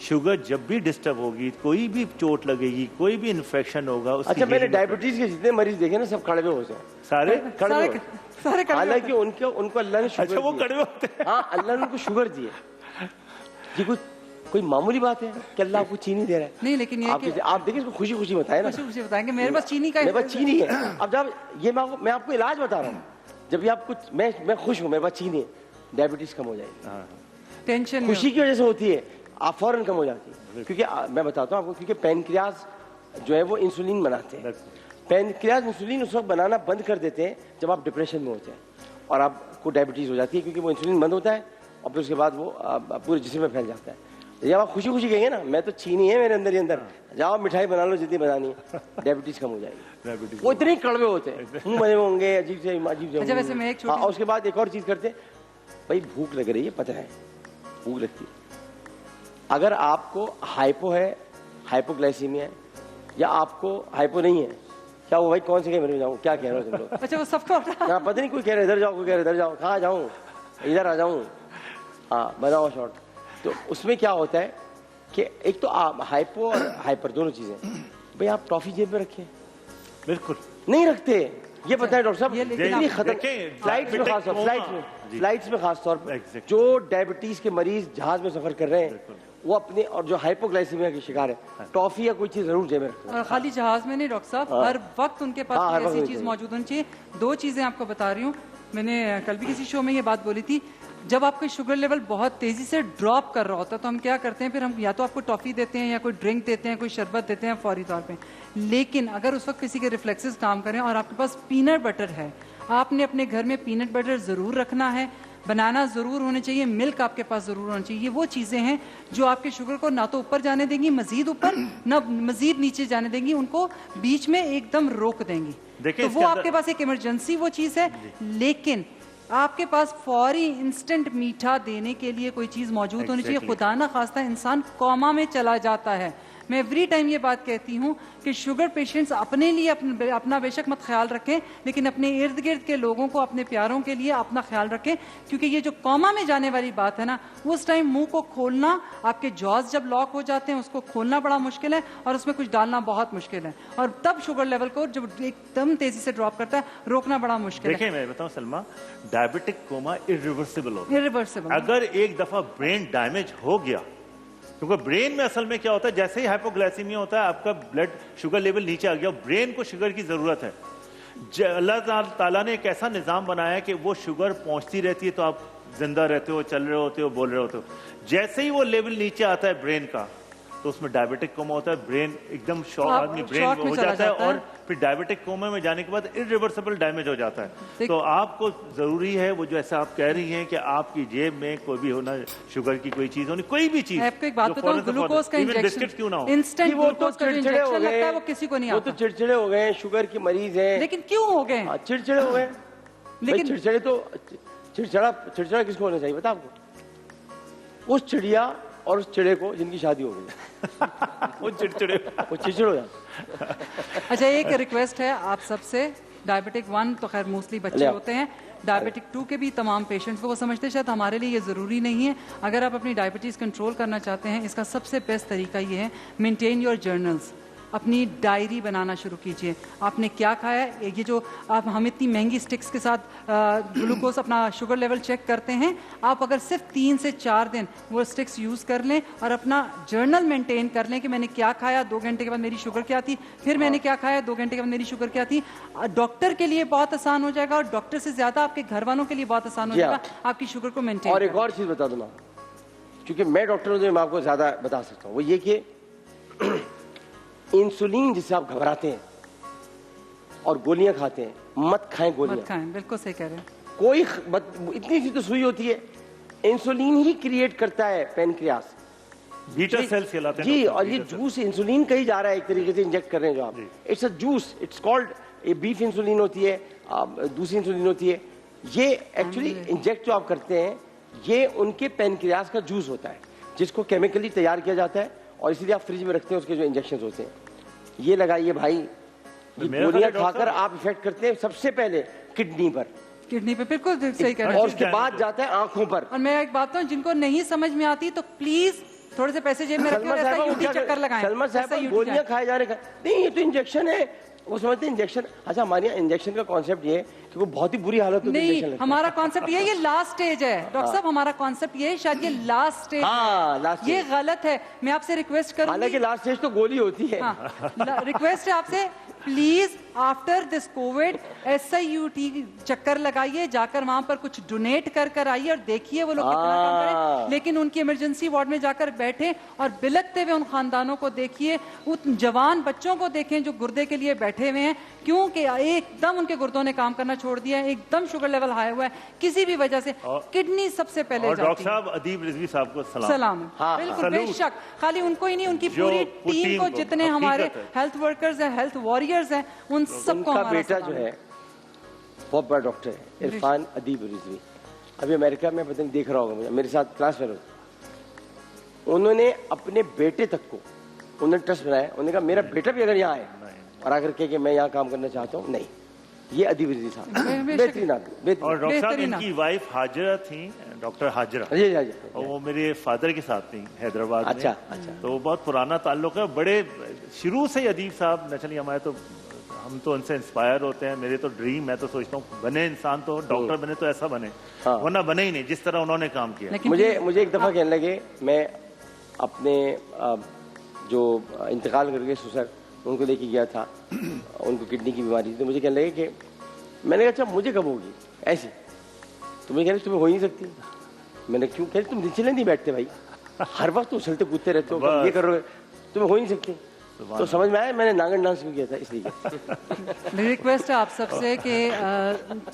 शुगर जब भी डिस्टर्ब होगी, कोई भी चोट लगेगी, कोई भी इन्फेक्शन होगा। अच्छा, मैंने डायबिटीज के जितने मरीज देखे ना, सब कड़वे हो जाए। सारे हालांकि उनको अल्लाह ने शुगर, अच्छा, वो कड़वे होते हैं। हाँ, अल्लाह ने उनको शुगर दी है। जी, कुछ कोई मामूली बात है कि अल्लाह आपको चीनी दे रहा है। नहीं, लेकिन ये आप देखिए इसको खुशी खुशी बताए ना, खुशी खुशी बताएंगे मेरे पास चीनी का मेरे पास चीनी है। अब जब ये मैं आपको इलाज बता रहा हूँ, जब भी आप कुछ मैं खुश हूँ, मेरे पास चीनी है, डायबिटीज कम हो जाएगी। टेंशन खुशी की वजह से होती है, आप फौरन कम हो जाती है। क्योंकि मैं बताता हूँ आपको, क्योंकि पैनक्रियाज जो है वो इंसुलिन बनाते हैं। पैनक्रियाज इंसुलिन उस वक्त बनाना बंद कर देते हैं जब आप डिप्रेशन में होते हैं और आपको डायबिटीज हो जाती है, क्योंकि वो इंसुलिन बंद होता है और फिर उसके बाद वो पूरे जिस्म में फैल जाता है। जब आप खुशी खुशी कहेंगे ना, मैं तो चीनी है मेरे अंदर ही अंदर, जाओ मिठाई बना लो जितनी बनानी है, डायबिटीज कम हो जाएगी। वो इतने कड़वे होते हैं, मुंह बने होंगे अजीब से अजीब से। अच्छा, वैसे मैं एक छोटी और उसके बाद एक और चीज करते हैं, भाई भूख लग रही है, पता है भूख लगती है। अगर आपको हाइपो है, हाइपोग्लाइसीमिया है, या आपको हाइपो नहीं है, क्या वो भाई कौन से कैमरे में जाऊँ, क्या कह रहे हो तुम लोग? अच्छा, वो सबको पता नहीं, कोई कह रहे इधर जाओ, कोई कह रहे इधर जाओ, कहाँ जाऊँ, इधर आ जाऊँ, हाँ बनाओ शॉर्ट। तो उसमें क्या होता है कि एक तो आप हाइपो और हाइपर दोनों चीजें, भाई आप टॉफी जेब में रखें, बिल्कुल नहीं रखते, ये पता है डॉक्टर साहब, लेकिन खत्म। फ्लाइट्स में खास तौर, फ्लाइट्स में खास तौर पर जो डायबिटीज के मरीज जहाज में सफर कर रहे हैं, वो अपने, और जो हाइपोग्लाइसीमिया के शिकार है, टॉफी या कोई चीज जरूर जेब में रखें। खाली जहाज में नहीं डॉक्टर साहब, हर वक्त उनके पास ऐसी चीज मौजूद होनी चाहिए। दो चीजें आपको बता रही हूँ, मैंने कल भी किसी शो में ये बात बोली थी। जब आपका शुगर लेवल बहुत तेजी से ड्रॉप कर रहा होता है तो हम क्या करते हैं, फिर हम या तो आपको टॉफी देते हैं या कोई ड्रिंक देते हैं, कोई शरबत देते हैं फौरी तौर पे। लेकिन अगर उस वक्त किसी के रिफ्लेक्सेस काम करें और आपके पास पीनट बटर है, आपने अपने घर में पीनट बटर जरूर रखना है, बनाना जरूर होने चाहिए, मिल्क आपके पास जरूर होना चाहिए। ये वो चीजें हैं जो आपके शुगर को ना तो ऊपर जाने देंगी मजीद ऊपर, ना मजीद नीचे जाने देंगी, उनको बीच में एकदम रोक देंगी। तो वो आपके पास एक इमरजेंसी वो चीज है। लेकिन आपके पास फौरी इंस्टेंट मीठा देने के लिए कोई चीज मौजूद होनी चाहिए। खुदा ना खास्ता इंसान कोमा में चला जाता है। मैं एवरी टाइम ये बात कहती हूँ कि शुगर पेशेंट्स अपने लिए अपना बेशक मत ख्याल रखें, लेकिन अपने इर्द गिर्द के लोगों को, अपने प्यारों के लिए अपना ख्याल रखें, क्योंकि ये जो कोमा में जाने वाली बात है ना, उस टाइम मुंह को खोलना, आपके जॉज जब लॉक हो जाते हैं उसको खोलना बड़ा मुश्किल है और उसमें कुछ डालना बहुत मुश्किल है, और तब शुगर लेवल को जब एकदम तेजी से ड्रॉप करता है रोकना बड़ा मुश्किल है। देखिए मैं बताऊं सलमा, डायबिटिक कोमा इरिवर्सिबल होता है। इरिवर्सिबल। अगर एक दफा ब्रेन डैमेज हो गया, क्योंकि ब्रेन में असल में क्या होता है, जैसे ही हाइपोग्लाइसीमिया होता है, आपका ब्लड शुगर लेवल नीचे आ गया, ब्रेन को शुगर की जरूरत है। अल्लाह ताला ने एक ऐसा निजाम बनाया है कि वो शुगर पहुंचती रहती है, तो आप जिंदा रहते हो, चल रहे होते हो, बोल रहे होते हो। जैसे ही वो लेवल नीचे आता है ब्रेन का, तो उसमें डायबिटिक कोमा होता है, ब्रेन एकदम शॉक, आदमी ब्रेन हो जाता है और फिर डायबिटिक कोमा में जाने के बाद इरिवर्सिबल डैमेज हो जाता है। तो आपको जरूरी है वो जो ऐसा आप कह रही हैं कि आपकी जेब में कोई भी होना, शुगर की कोई चीज होनी, कोई भी चीज। आपको एक बात बताऊं, ग्लूकोज का इंजेक्शन, बिस्किट क्यों ना हो, इंस्टेंट ग्लूकोज का इंजेक्शन लगता है, वो किसी को नहीं आता। वो तो चिड़चिड़े हो गए, शुगर के मरीज हैं। लेकिन क्यों हो गए? चिड़चिड़े हो गए। लेकिन चिड़चिड़े तो चिड़चिड़ा किसको होना चाहिए बता आपको? उस चिड़िया और उस चिड़े को जिनकी शादी हो गई वो चिड़चिड़े हो जाते। अच्छा, एक रिक्वेस्ट है आप सबसे, डायबिटिक 1 तो खैर मोस्टली बच्चे होते हैं, डायबिटिक 2 के भी तमाम पेशेंट्स वो समझते हैं शायद हमारे लिए ये ज़रूरी नहीं है। अगर आप अपनी डायबिटीज़ कंट्रोल करना चाहते हैं, इसका सबसे बेस्ट तरीका ये है, मेंटेन योर जर्नल्स, अपनी डायरी बनाना शुरू कीजिए। आपने क्या खाया है, ये जो हम इतनी महंगी स्टिक्स के साथ ग्लूकोज अपना शुगर लेवल चेक करते हैं, आप अगर सिर्फ 3 से 4 दिन वो स्टिक्स यूज़ कर लें और अपना जर्नल मेंटेन कर लें कि मैंने क्या खाया, 2 घंटे के बाद मेरी शुगर क्या थी, फिर मैंने क्या खाया, 2 घंटे के बाद मेरी शुगर क्या थी, डॉक्टर के लिए बहुत आसान हो जाएगा और डॉक्टर से ज़्यादा आपके घर वालों के लिए बहुत आसान हो जाएगा आपकी शुगर को मेंटेन। और एक और चीज़ बता दूँ मैं, क्योंकि मैं डॉक्टर हूँ तो मैं आपको ज़्यादा बता सकता हूँ, वो ये कि इंसुलिन जिससे आप घबराते हैं और गोलियां खाते हैं, मत खाएं गोलियां। मत खाएं, बिल्कुल सही कह रहे हैं। कोई इतनी सी तो सुई होती है, इंसुलिन ही क्रिएट करता है पैनक्रियास, बीटा सेल्स कहलाते हैं जी। और ये जूस इंसुलिन कहीं जा रहा है, एक तरीके से इंजेक्ट कर रहे हैं जो आप, it's a juice, it's called, ये बीफ इंसुलिन होती है, दूसरी इंसुलिन होती है, ये एक्चुअली इंजेक्ट जो आप करते हैं ये उनके पैनक्रियास का जूस होता है जिसको केमिकली तैयार किया जाता है और इसीलिए आप फ्रिज में रखते हैं उसके जो इंजेक्शन होते हैं। ये लगाइए भाई, ये गोलियां खाकर आप इफेक्ट करते हैं सबसे पहले किडनी पर, बिल्कुल सही कह रहे हैं, और उसके बाद जाता है आंखों पर। और मैं एक बात कहूं, जिनको नहीं समझ में आती तो प्लीज थोड़े से पैसे जेब में रखें और ऐसा यूटी चक्कर लगाएं। सलमा साहब गोलियां खाए जा रहे हैं, नहीं ये तो इंजेक्शन है, वो समझते हैं इंजेक्शन। अच्छा, हमारे यहाँ इंजेक्शन का कॉन्सेप्ट ये है कि वो बहुत ही बुरी हालत होती है इंजेक्शन नहीं, लगता है। हमारा कॉन्सेप्ट ये लास्ट स्टेज है डॉक्टर साहब, हमारा कॉन्सेप्ट ये शायद ये लास्ट स्टेज हाँ, लास्ट ये स्टेज। गलत है। मैं आपसे रिक्वेस्ट करूंगी, हालांकि लास्ट स्टेज तो गोली होती है। रिक्वेस्ट है आपसे, please after this Covid SIUT चक्कर लगाइए, जाकर वहां पर कुछ डोनेट कर कर आइए और देखिए वो लोग कितना काम करें। लेकिन उनकी इमरजेंसी वार्ड में जाकर बैठे और बिलखते हुए उन खानदानों को देखिए, उन जवान बच्चों को देखें जो गुर्दे के लिए बैठे हुए हैं, क्योंकि एकदम उनके गुर्दों ने काम करना छोड़ दिया है, एकदम शुगर लेवल हाई हुआ है किसी भी वजह से। किडनी सबसे पहले और जाती डॉक्टर है। साहब अदीब रिजवी साहब को सलाम। सलाम। हाँ, बिल्कुल, सलूट। बेशक। खाली उनको ही नहीं, उनकी जो पूरी टीम टीम को, को, जितने हकीकत हमारे है। हेल्थ वर्कर्स हैं, हेल्थ वॉरियर्स हैं, उन सबको उनका हमारा बेटा सलाम जो है बहुत बड़ा डॉक्टर है, इरफान अदीब रिजवी। अभी अमेरिका में पता नहीं देख रहा होगा, मुझे मेरे साथ क्लास फेलो। उन्होंने अपने बेटे तक को उन्होंने ट्रस्ट बनाया। उन्होंने कहा मेरा बेटा भी अगर यहाँ आए और आकर के कि मैं यहाँ काम करना चाहता हूँ, नहीं, ये अदीब रिजवी साहब बेहतरीन आदमी, और बेहतरीन। डॉक्टर साहब बेहतरीन। इनकी वाइफ हाजरा थी, डॉक्टर हाजरा, जी जी जी। और वो मेरे फादर के साथ थी हैदराबाद में। अच्छा, अच्छा। तो वो बहुत पुराना ताल्लुक है, बड़े शुरू से ही अदीब साहब नेचुरली हमारे तो, हम तो उनसे इंस्पायर होते हैं। मेरे तो ड्रीम, मैं तो सोचता हूँ बने इंसान तो डॉक्टर बने तो ऐसा बने, हाँ। वरना बने ही नहीं जिस तरह उन्होंने काम किया। लेकिन मुझे एक दफ़ा कहने लगे, मैं अपने जो इंतकाल कर गए ससुर, उनको लेके गया था, उनको किडनी की बीमारी थी। तो मुझे कहने लगे कि, मैंने कहा अच्छा मुझे कब होगी ऐसी? तो मुझे कह रहे तुम्हें हो ही नहीं सकती। मैंने क्यों? कह रहे तुम नीचे नहीं बैठते भाई, हर वक्त तुम उछलते कूदते रहते हो, कब ये कर रहे हो, तुम्हें हो ही नहीं सकती। तो समझ में आया, मैंने नागन डांस भी किया था इसलिए। रिक्वेस्ट है आप सबसे कि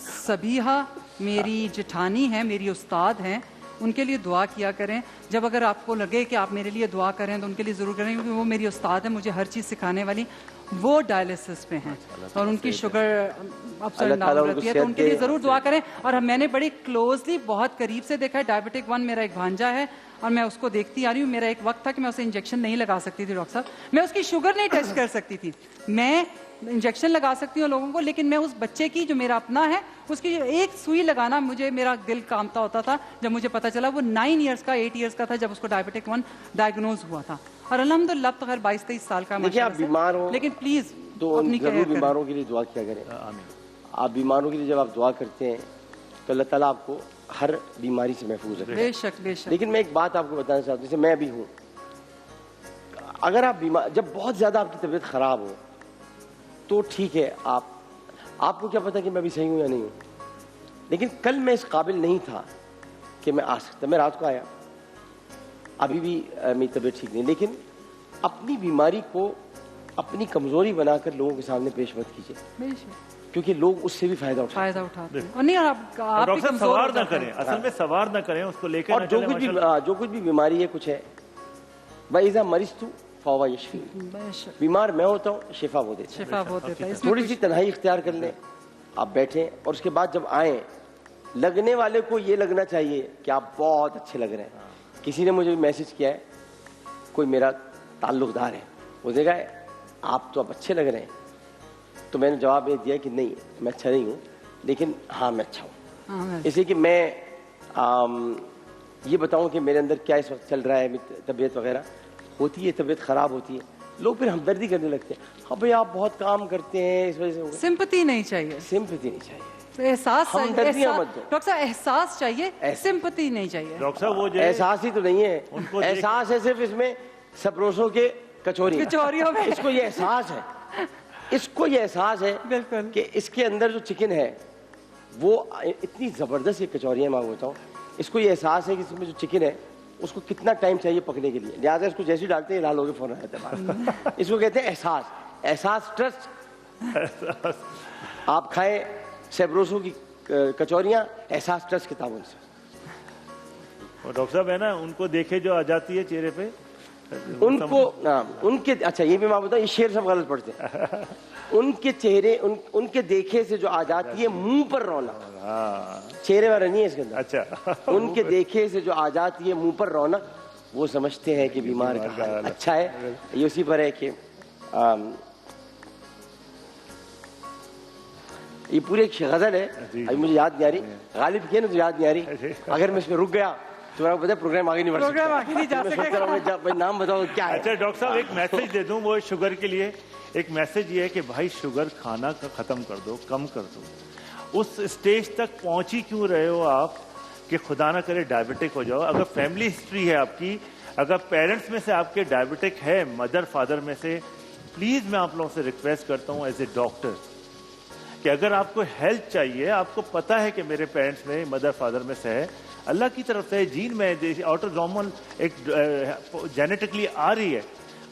सबीहा मेरी जेठानी है, मेरी उस्ताद हैं, उनके लिए दुआ किया करें। जब अगर आपको लगे कि आप मेरे लिए दुआ करें तो उनके लिए ज़रूर करें, क्योंकि वो मेरी उस्ताद है, मुझे हर चीज़ सिखाने वाली। वो डायलिसिस पे हैं और उनकी शुगर अप्स एंड डाउन रहती है, तो उनके लिए ज़रूर दुआ करें। और मैंने बड़ी क्लोजली, बहुत करीब से देखा है। डायबिटिक 1 मेरा एक भांजा है और मैं उसको देखती आ रही हूँ। मेरा एक वक्त था कि मैं उसे इंजेक्शन नहीं लगा सकती थी डॉक्टर साहब, मैं उसकी शुगर नहीं टेस्ट कर सकती थी। मैं इंजेक्शन लगा सकती हूँ लोगों को, लेकिन मैं उस बच्चे की जो मेरा अपना है उसकी एक सुई लगाना, मुझे मेरा दिल कांपता होता था जब मुझे पता चला वो 9 इयर्स का 8 इयर्स का था जब उसको डायबिटिक 1 डायग्नोज हुआ था। और अल्हम्दुलिल्लाह तो खैर 22-23 साल का। देखिए आप बीमार हो लेकिन प्लीज तो अपनी जरूर केयर करें। बीमारों के लिए दुआ किया करें। आप बीमारों के लिए जब आप दुआ करते हैं तो अल्लाह ताला आपको हर बीमारी से महफूज रखे। बेशक बेशक। लेकिन मैं एक बात आपको बताना चाहता हूँ, जैसे मैं अभी हूँ, अगर आप बीमार, जब बहुत ज्यादा आपकी तबीयत खराब हो तो ठीक है, आपको क्या पता कि मैं अभी सही हूँ या नहीं हूँ। लेकिन कल मैं इस काबिल नहीं था कि मैं आ सकता, मैं रात को आया, अभी भी मेरी तबीयत ठीक नहीं। लेकिन अपनी बीमारी को अपनी कमजोरी बनाकर लोगों के सामने पेश मत कीजिए, बेशक क्योंकि लोग उससे भी फायदा फायदा उठाते हैं। और नहीं, और आप डॉक्टर भी साहब कमजोर सवार हो ना जाते करें, हैं। असल में सवार ना करें, उसको लेकर और जो कुछ भी बीमारी है कुछ है, वइज़ा मरीज़ तू फवा यशफी, बेशक बीमार मैं होता हूँ शिफा वो देता है। शिफा वो देता है। इसमें थोड़ी सी तन्हाई इख्तियार कर लें, आप बैठें और उसके बाद जब आए, लगने वाले को ये लगना चाहिए कि आप बहुत अच्छे लग रहे हैं। किसी ने मुझे मैसेज किया है, कोई मेरा ताल्लुकदार है, वो देगा आप तो अब अच्छे लग रहे हैं। तो मैंने जवाब ये दिया कि नहीं, मैं अच्छा नहीं हूँ, लेकिन हाँ मैं अच्छा हूँ। हाँ, इसलिए कि मैं ये बताऊँ कि मेरे अंदर क्या इस वक्त चल रहा है, तबीयत वगैरह होती है, तबीयत खराब होती है, लोग फिर हमदर्दी करने लगते हैं। हाँ भाई आप बहुत काम करते हैं इस वजह से। सिंपैथी नहीं चाहिए, सिंपैथी नहीं चाहिए, एहसास चाहिए। हमदर्दियां मत दो। डॉक्टर साहब एहसास चाहिए, सिंपैथी नहीं चाहिए। डॉक्टर साहब वो जो है, एहसास ही तो नहीं है, उनको एहसास है सिर्फ इसमें सपरोसों के कचौरी, कचौरियों में। इसको ये एहसास है, इसको ये एहसास है बिल्कुल। कि इसके अंदर जो चिकन है वो इतनी जबरदस्त ये कचौरियाँ मैं बताऊँ, इसको ये एहसास है कि इसमें जो चिकन है उसको कितना टाइम चाहिए पकने के लिए, लिहाजा इसको जैसे ही डालते हैं लाल होकर फौरन रहता है। इसको कहते हैं एहसास, एहसास ट्रस्ट। आप खाएं सेब्रोसो की कचौरियाँ एहसास ट्रस्ट किताबों से। और डॉक्टर साहब है ना, उनको देखे जो आ जाती है चेहरे पे, उनको उनके, अच्छा ये भी मैं बताऊं, ये शेर सब गलत पढ़ते हैं। उनके चेहरे, उनके देखे से जो आ जाती है मुंह पर रौनक, चेहरे वाला नहीं है इसके अंदर। अच्छा उनके देखे से जो आ जाती है मुंह पर रौनक, वो समझते हैं कि बीमार का हाल अच्छा है। ये उसी पर है कि ये पूरी एक गजल है, अभी मुझे याद नहीं आ रही, गालिब किए ना तो याद नहीं आ रही। अगर मैं इसमें रुक गया तुम्हारा पता है प्रोग्राम आगे नहीं बढ़ प्रोग्राम आगे नहीं जा मैं सोच सकेगा। रहा हूँ भाई नाम बताओ क्या है। अच्छा डॉक्टर साहब एक मैसेज दे दूं वो शुगर के लिए। एक मैसेज ये है कि भाई शुगर खाना का खत्म कर दो, कम कर दो। उस स्टेज तक पहुंच ही क्यों रहे हो आप कि खुदा ना करे डायबिटिक हो जाओ। अगर फैमिली हिस्ट्री है आपकी, अगर पेरेंट्स में से आपके डायबिटिक है, मदर फादर में से, प्लीज मैं आप लोगों से रिक्वेस्ट करता हूं एज ए डॉक्टर कि अगर आपको हेल्थ चाहिए, आपको पता है कि मेरे पेरेंट्स में, मदर फादर में से है, अल्लाह की तरफ से जीन में ऑटोसोमल एक जेनेटिकली आ रही है,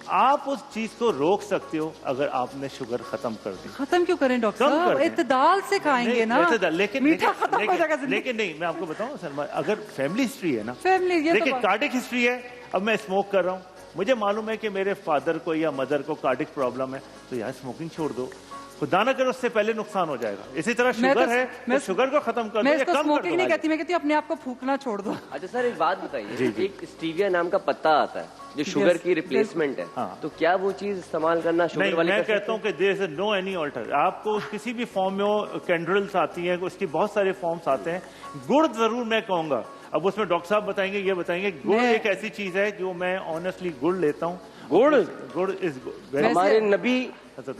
आप उस चीज को रोक सकते हो अगर आपने शुगर खत्म कर दी। खत्म क्यों करें डॉक्टर कम कर साहब, दें। इत्तेदाल से खाएंगे नहीं, ना, लेकिन मीठा खत्म हो जाएगा जिंदगी। लेकिन नहीं, मैं आपको बताऊं सलमा, अगर फैमिली हिस्ट्री है ना, फैमिली ये तो देखिए बात- कार्डिक हिस्ट्री है, अब मैं स्मोक कर रहा हूँ, मुझे मालूम है कि मेरे फादर को या मदर को कार्डिक प्रॉब्लम है, तो यार स्मोकिंग छोड़ दो, खुदा ना करे उससे पहले नुकसान हो जाएगा। इसी तरह मैं शुगर तो- है मैं- तो शुगर को खत्म कर दो मैं या इसको कम कर स्मोकिंग दो। नहीं कहती, मैं कहती हूँ अपने आप को फूकना छोड़ दो। अच्छा सर एक बात बताइए, जी। एक स्टीविया नाम का पत्ता आता है जो शुगर की रिप्लेसमेंट है, हाँ। तो क्या वो चीज इस्तेमाल करना शुगर नहीं, वाले मैं कर सकते कहता हूँ कि there is no any alter. आपको किसी भी फॉर्म में वो कैंड्रल्स आती हैं, उसकी बहुत सारे फॉर्म्स आते हैं। गुड़ जरूर मैं कहूंगा, अब उसमें डॉक्टर साहब बताएंगे, ये बताएंगे, गुड़ मैं- एक ऐसी चीज है जो मैं ऑनेस्टली गुड़ लेता हूँ। गुड़ गुड़ इज हमारे नबी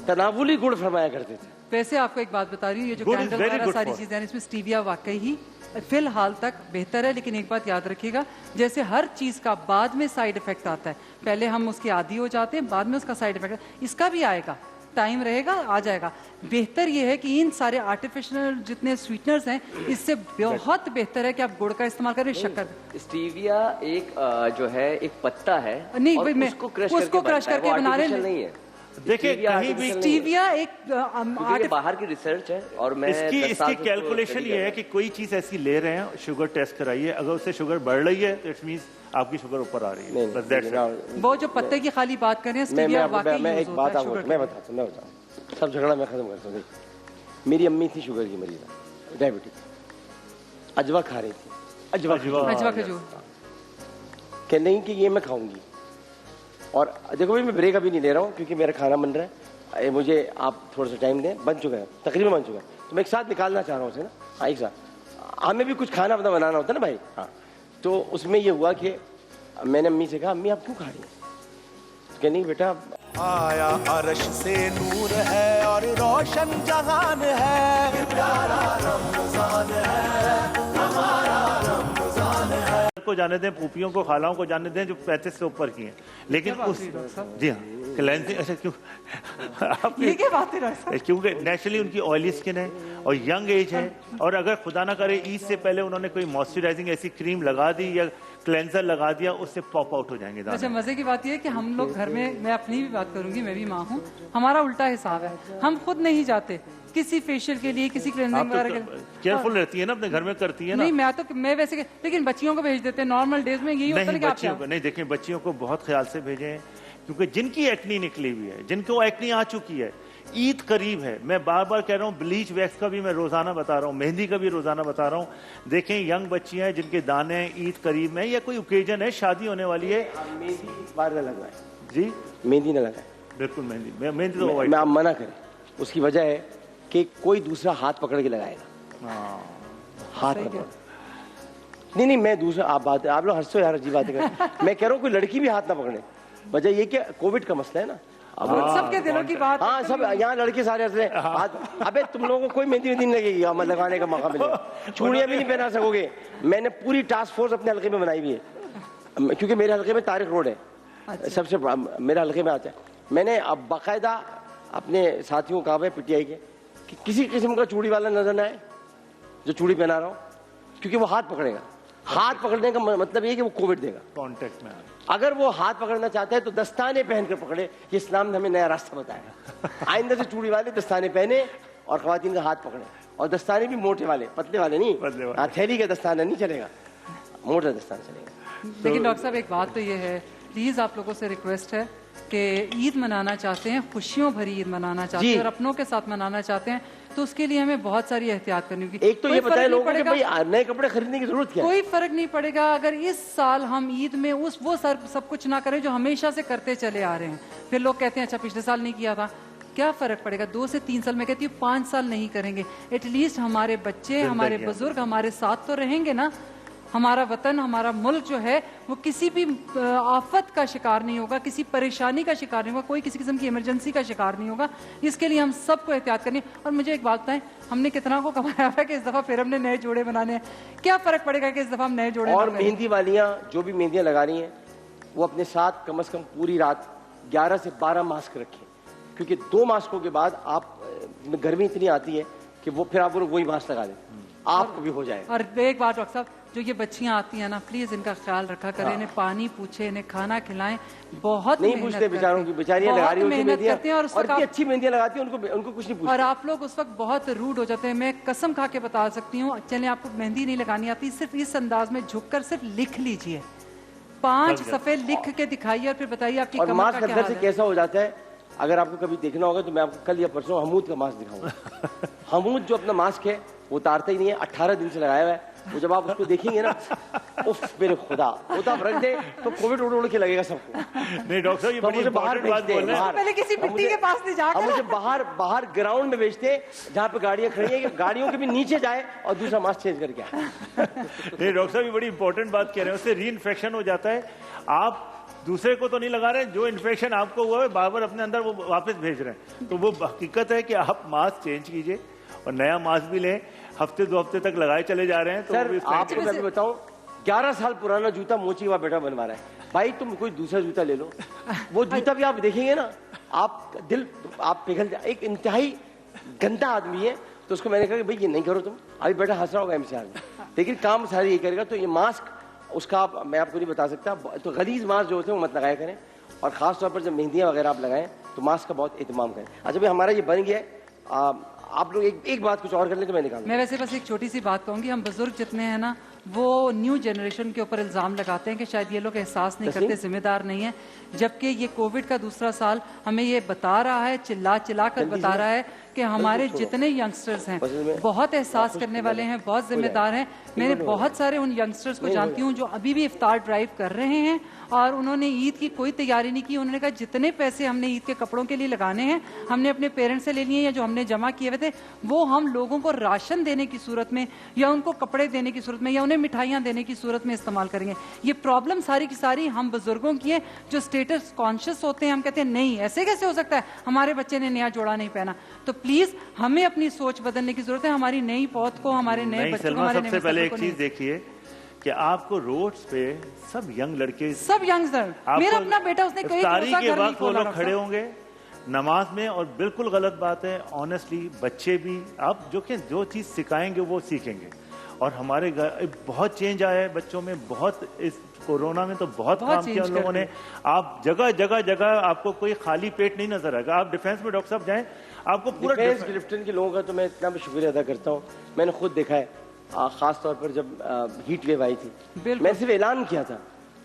तनावुली गुड़ फरमाया करते थे। वैसे आपको एक बात बता रही हूँ, ये जो Good is कैंडल very वगैरह good सारी for- चीजें हैं, इसमें स्टीविया वाकई ही फिलहाल तक बेहतर है। लेकिन एक बात याद रखिएगा, जैसे हर चीज का बाद में साइड इफेक्ट आता है, पहले हम उसके आदी हो जाते हैं, बाद में उसका साइड इफेक्ट, इसका भी आएगा, टाइम रहेगा, आ जाएगा। बेहतर ये है कि इन सारे आर्टिफिशियल जितने स्वीटनर्स हैं, इससे बहुत बेहतर है कि आप गुड़ का इस्तेमाल करें, शक्कर स्टीविया एक जो है एक पत्ता है, नहीं, और भाई मैं- उसको क्रश उसको करके क्रश बनता है, करके वो बना रहे artificial हैं। नहीं है। देखिए, Stevia कहीं भी- artificial नहीं है। स्टीविया एक क्योंकि ये बाहर की रिसर्च है और मैं 10 इसकी साल से उसको कैलकुलेशन study ये कर है रहा कि कोई चीज ऐसी ले रहे हैं, शुगर टेस्ट कराइए, अगर उससे शुगर बढ़ रही है तो इट मींस आपकी शुगर ऊपर आ रही है। बस that's it। वो जो पत्ते की खाली बात कर रहे हैं, स्टीविया वाकई मैं यूज एक होता बात है आपको शुगर मैं के लिए। बताता हूँ, मैं बताता हूँ, सब झगड़ा मैं खत्म करता हूँ। देखिए, मेरी अम्मी थी शुगर की मरीज, डायबिटिक, अजवा खा रही थी, अजवा अजवा खजूर कह नहीं कि ये मैं खाऊंगी। और देखो भाई, मैं ब्रेक अभी नहीं ले रहा हूँ क्योंकि मेरा खाना बन रहा है, मुझे आप थोड़ा सा टाइम दें, बन चुका है, तकरीबन बन चुका है, तो मैं एक साथ निकालना चाह रहा हूँ उसे ना। हाँ, एक साथ हमें भी कुछ खाना अपना बनाना होता है ना भाई। हाँ, तो उसमें ये हुआ कि मैंने अम्मी से कहा, अम्मी आप क्यों खा रही हैं? कह नहीं बेटा, आया अरश से नूर है और रोशन जहान है, प्यारा रमजान है, हमारा रमजान है। को जाने दें, पुपियों को, खालाओं को जाने दें जो 35 से ऊपर की हैं, लेकिन उस जी हाँ क्लेंजिंग। अच्छा क्यों आप ये क्या बात है डॉक्टर साहब? क्योंकि नेचुरली उनकी ऑयली स्किन है और यंग एज है, और अगर खुदा ना करे ईद से पहले उन्होंने कोई मॉइस्चराइजिंग ऐसी क्रीम लगा दी या क्लेंजर लगा दिया, उससे पॉप आउट हो जाएंगे अच्छा, दाने। मजे की बात यह है कि हम लोग घर में, मैं अपनी भी बात करूंगी, मैं भी माँ हूँ, हमारा उल्टा हिसाब है, हम खुद नहीं जाते किसी फेशियल के लिए, किसी आप क्लेंजिंग वगैरह के तो लिए। केयरफुल रहती है ना, अपने घर में करती है ना। नहीं, मैं वैसे लेकिन बच्चियों को भेज देते हैं, नॉर्मल डेज में यही होता है नहीं, कि आप बच्चियों को नहीं, देखिए बच्चियों को बहुत ख्याल से भेजें, क्योंकि जिनकी एक्नी निकली हुई है, जिनको एक्नी आ चुकी है, ईद करीब है, मैं बार बार कह रहा हूँ, ब्लीच वैक्स का भी मैं रोजाना बता रहा हूँ, मेहंदी का भी रोजाना बता रहा हूँ। देखें यंग बच्चियां हैं जिनके दाने हैं, ईद करीब में या कोई ओकेजन है, शादी होने वाली है, मेहंदी इस बार न लगवाए, जी मेहंदी न लगाए, बिल्कुल मेहंदी तो मैं अवॉइड। आप मना करें। उसकी वजह है कि कोई दूसरा हाथ पकड़ के लगाएगा, हाथ पकड़। नहीं नहीं, मैं दूसरा, आप लोग हंसते हो यार, अजीब बातें कर। मैं कह रहा हूँ कोई लड़की भी हाथ ना पकड़े। वजह ये कि कोविड का मसला है ना। अब सबके दिलों की बात। हाँ, सब यहाँ लड़के सारे हंस रहे हैं। हाथ, अबे तुम लोगों को कोई मेहंदी नहीं लगेगी, हमें लगाने का मौका मिलेगा, चूड़ियां भी नहीं पहना सकोगे। मैंने पूरी टास्क फोर्स अपने हल्के में बनाई हुई है, क्योंकि मेरे हल्के में तारिक रोड है, सबसे मेरे हल्के में आता है। मैंने अब बाकायदा अपने साथियों को कहा है पीटीआई के कि किसी किस्म का चूड़ी वाला नजर ना आए जो चूड़ी पहना रहा हूँ, क्योंकि वो हाथ पकड़ेगा। हाथ पकड़ने का मतलब ये कि वो कोविड देगा कॉन्टेक्ट में। अगर वो हाथ पकड़ना चाहता है तो दस्ताने पहन कर पकड़े। ये इस्लाम ने हमें नया रास्ता बताया। आइंदा से चूड़ी वाले दस्ताने पहने और खवातीन का हाथ पकड़े, और दस्ताने भी मोटे वाले, पतले वाले नहीं। पतले वाले। हाँ, थैली का दस्ताना नहीं चलेगा, मोटा दस्ताना चलेगा। लेकिन डॉक्टर साहब एक बात तो ये है, प्लीज आप लोगों से रिक्वेस्ट है कि ईद मनाना चाहते हैं, खुशियों भरी ईद मनाना चाहते हैं और अपनों के साथ मनाना चाहते हैं, तो उसके लिए हमें बहुत सारी एहतियात करनी होगी। एक तो ये बताए लोगों को कि भाई नए कपड़े खरीदने की जरूरत क्या है। कोई फर्क नहीं पड़ेगा अगर इस साल हम ईद में वो सब कुछ ना करें जो हमेशा से करते चले आ रहे हैं। फिर लोग कहते हैं अच्छा पिछले साल नहीं किया था, क्या फर्क पड़ेगा? 2 से 3 साल, मैं कहती हूँ 5 साल नहीं करेंगे, एटलीस्ट हमारे बच्चे, हमारे बुजुर्ग हमारे साथ तो रहेंगे ना। हमारा वतन, हमारा मुल्क जो है वो किसी भी आफत का शिकार नहीं होगा, किसी परेशानी का शिकार नहीं होगा, कोई किसी किस्म की इमरजेंसी का शिकार नहीं होगा। इसके लिए हम सबको एहतियात करनी है। और मुझे एक बात बताएं, हमने कितना को कमाया है कि इस दफा फिर हमने नए जोड़े बनाने हैं। क्या फर्क पड़ेगा कि इस दफा हम नए जोड़े और ना करें? मेहंदी वालियां जो भी मेहंदियां लगा रही हैं वो अपने साथ कम से कम पूरी रात 11 से 12 मास्क रखें, क्योंकि 2 मास्कों के बाद आप गर्मी इतनी आती है कि वो फिर आप वही मास्क लगा दें, आपको भी हो जाएगा। और एक बात डॉक्टर साहब, जो ये बच्चियां आती हैं ना, प्लीज इनका ख्याल रखा करें, इन्हें पानी पूछे, इन्हें खाना खिलाएं। बहुत नहीं पूछते बेचारों की, बेचारियां लगा रही होती हैं मेहंदियां, और इतनी अच्छी मेहंदियां लगाती हैं, उनको कुछ नहीं पूछते। और आप लोग उस वक्त बहुत रूड हो जाते हैं। मैं कसम खा के बता सकती हूँ, चले आपको मेहंदी नहीं लगानी आती, सिर्फ इस अंदाज में झुककर सिर्फ लिख लीजिए, 5 सफ़े लिख के दिखाइए और फिर बताइए आपकी और कमर मास्क का क्या अंदर हाल से है। कैसा हो जाता है, अगर आपको कभी देखना होगा तो मैं आपको कल या परसों हमूद का मास्क दिखाऊंगा। हमूद जो अपना मास्क है वो उतारता ही नहीं है, 18 दिन से लगाया हुआ है। वो जब आप उसको देखेंगे ना, उफ मेरे खुदा, वो तो आप रख दे तो कोविड उड़ के लगेगा सबको। नहीं डॉक्टर साहब, ये तो बड़ी मुझे बाहर इंपॉर्टेंट बात भेजते बोल रहे हैं। पहले किसी मिट्टी के पास नहीं जाकर, हम मुझे बाहर ग्राउंड में भेजते हैं जहाँ पे गाड़ियां खड़ी हैं, गाड़ियों के भी नीचे जाए और दूसरा मास्क चेंज करके आए। नहीं डॉक्टर साहब, ये बड़ी इंपॉर्टेंट बात कह रहे हैं, उससे री इन्फेक्शन हो जाता है। आप दूसरे को तो नहीं लगा रहे हैं, जो इन्फेक्शन आपको हुआ है बार बार अपने अंदर वो वापस भेज रहे हैं। तो वो हकीकत है कि आप मास्क चेंज कीजिए और नया मास्क भी लें, हफ्ते 2 हफ्ते तक लगाए चले जा रहे हैं। तो सर वो भी आपको मैं भी बताऊं, 11 साल पुराना जूता मोची का बेटा बनवा रहा है। भाई तुम कोई दूसरा जूता ले लो, वो जूता भी आप देखेंगे ना, आप दिल आप पिघल जाए। एक इंतहाई गंदा आदमी है, तो उसको मैंने कहा कि भाई ये नहीं करो तुम, अभी बेटा हंस रहा होगा एमसीआर में, लेकिन काम सारी ये करेगा। तो ये मास्क उसका मैं आपको नहीं बता सकता, तो गलीज मास्क जो होते हैं वो मत लगाया करें, और खास तौर पर जब मेहंदियां वगैरह आप लगाएं तो मास्क का बहुत एहतमाम करें। अच्छा भाई हमारा ये बन गया है, आप लोग एक बात कुछ और कर ले तो मैं निकालूं। मैं वैसे बस एक छोटी सी बात कहूंगी, हम बुजुर्ग जितने हैं ना, वो न्यू जनरेशन के ऊपर इल्जाम लगाते हैं कि शायद ये लोग एहसास नहीं करते, जिम्मेदार नहीं है, जबकि ये कोविड का दूसरा साल हमें ये बता रहा है, चिल्ला कर बता रहा है कि हमारे जितने यंगस्टर्स हैं बहुत एहसास करने वाले हैं, बहुत जिम्मेदार हैं। मैंने बहुत सारे उन यंगस्टर्स को जानती हूँ जो अभी भी इफ्तार ड्राइव कर रहे हैं, और उन्होंने ईद की कोई तैयारी नहीं की। उन्होंने कहा जितने पैसे हमने ईद के कपड़ों के लिए लगाने हैं, हमने अपने पेरेंट्स से ले लिए या जो हमने जमा किए हुए थे, वो हम लोगों को राशन देने की सूरत में या उनको कपड़े देने की सूरत में या उन्हें मिठाइयाँ देने की सूरत में इस्तेमाल करेंगे। ये प्रॉब्लम सारी की सारी हम बुजुर्गों की है जो स्टेटस कॉन्शियस होते हैं। हम कहते हैं नहीं ऐसे कैसे हो सकता है, हमारे बच्चे ने नया जोड़ा नहीं पहना। तो प्लीज हमें अपनी सोच बदलने की जरूरत है, हमारी नई पौध को, हमारे नए बच्चों को, हमारे सबसे पहले एक चीज देखिए कि आपको रोड्स पे सब यंग लड़के, सब यंगस्टर, मेरा अपना बेटा उसने कई इफ्तारी के वक्त वो लोग खड़े होंगे नमाज में, और बिल्कुल गलत बात है ऑनेस्टली, बच्चे भी आप जो चीज सिखाएंगे वो सीखेंगे। और हमारे घर बहुत चेंज आया है बच्चों में, बहुत इस कोरोना में तो बहुत काम किया उन लोगों ने। आप जगह आपको कोई खाली पेट नहीं नजर आएगा। आप डिफेंस में डॉक्टर साहब जाएं, आपको पूरा डिफेंस क्लिफ्टन के लोगों का तो मैं इतना भी शुक्रिया अदा करता हूँ। मैंने खुद देखा है, खास तौर पर जब हीट वेव आई थी, मैंने सिर्फ ऐलान किया था,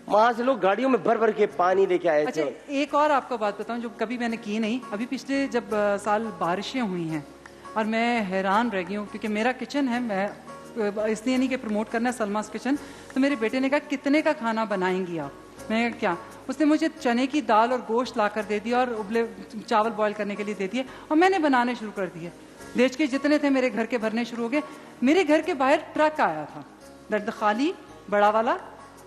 वहां से लोग गाड़ियों में भर के पानी लेके आए थे। अच्छा एक और आपको बात बताऊं जो कभी मैंने की नहीं, अभी पिछले जब साल बारिशें हुई हैं और मैं हैरान रह गई हूँ, क्योंकि मेरा किचन है, मैं इसलिए नहीं कि प्रमोट करना है सलमास किचन, तो मेरे बेटे ने कहा कितने का खाना बनाएंगी आप? मैं क्या, उसने मुझे चने की दाल और गोश्त ला कर दे दिया और उबले चावल बॉईल करने के लिए दे दिए, और मैंने बनाने शुरू कर दिए। देश के जितने थे मेरे घर के भरने शुरू हो गए। मेरे घर के बाहर ट्रक आया था, दर्द खाली बड़ा वाला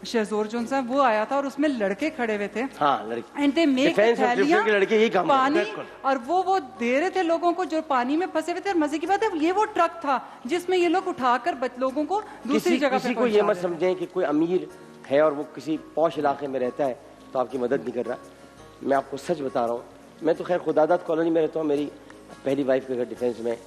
शहजोर जोन साहब, वो आया था और उसमें लड़के खड़े हुए थे। हाँ, लड़के एंड दे मेक थैलियां लड़के यही काम पानी, और वो दे रहे थे लोगों को जो पानी में फंसे हुए थे। और मजे की बात है ये वो ट्रक था जिसमें ये लोग उठाकर लोगों को दूसरी जगह पे किसी को ये मत समझें कि कोई अमीर है और वो किसी पौश इलाके में रहता है तो आपकी मदद नहीं कर रहा। मैं आपको सच बता रहा हूँ, मैं तो खैर खुदादात कॉलोनी में रहता हूँ, मेरी पहली वाइफ के घर डिफेंस में,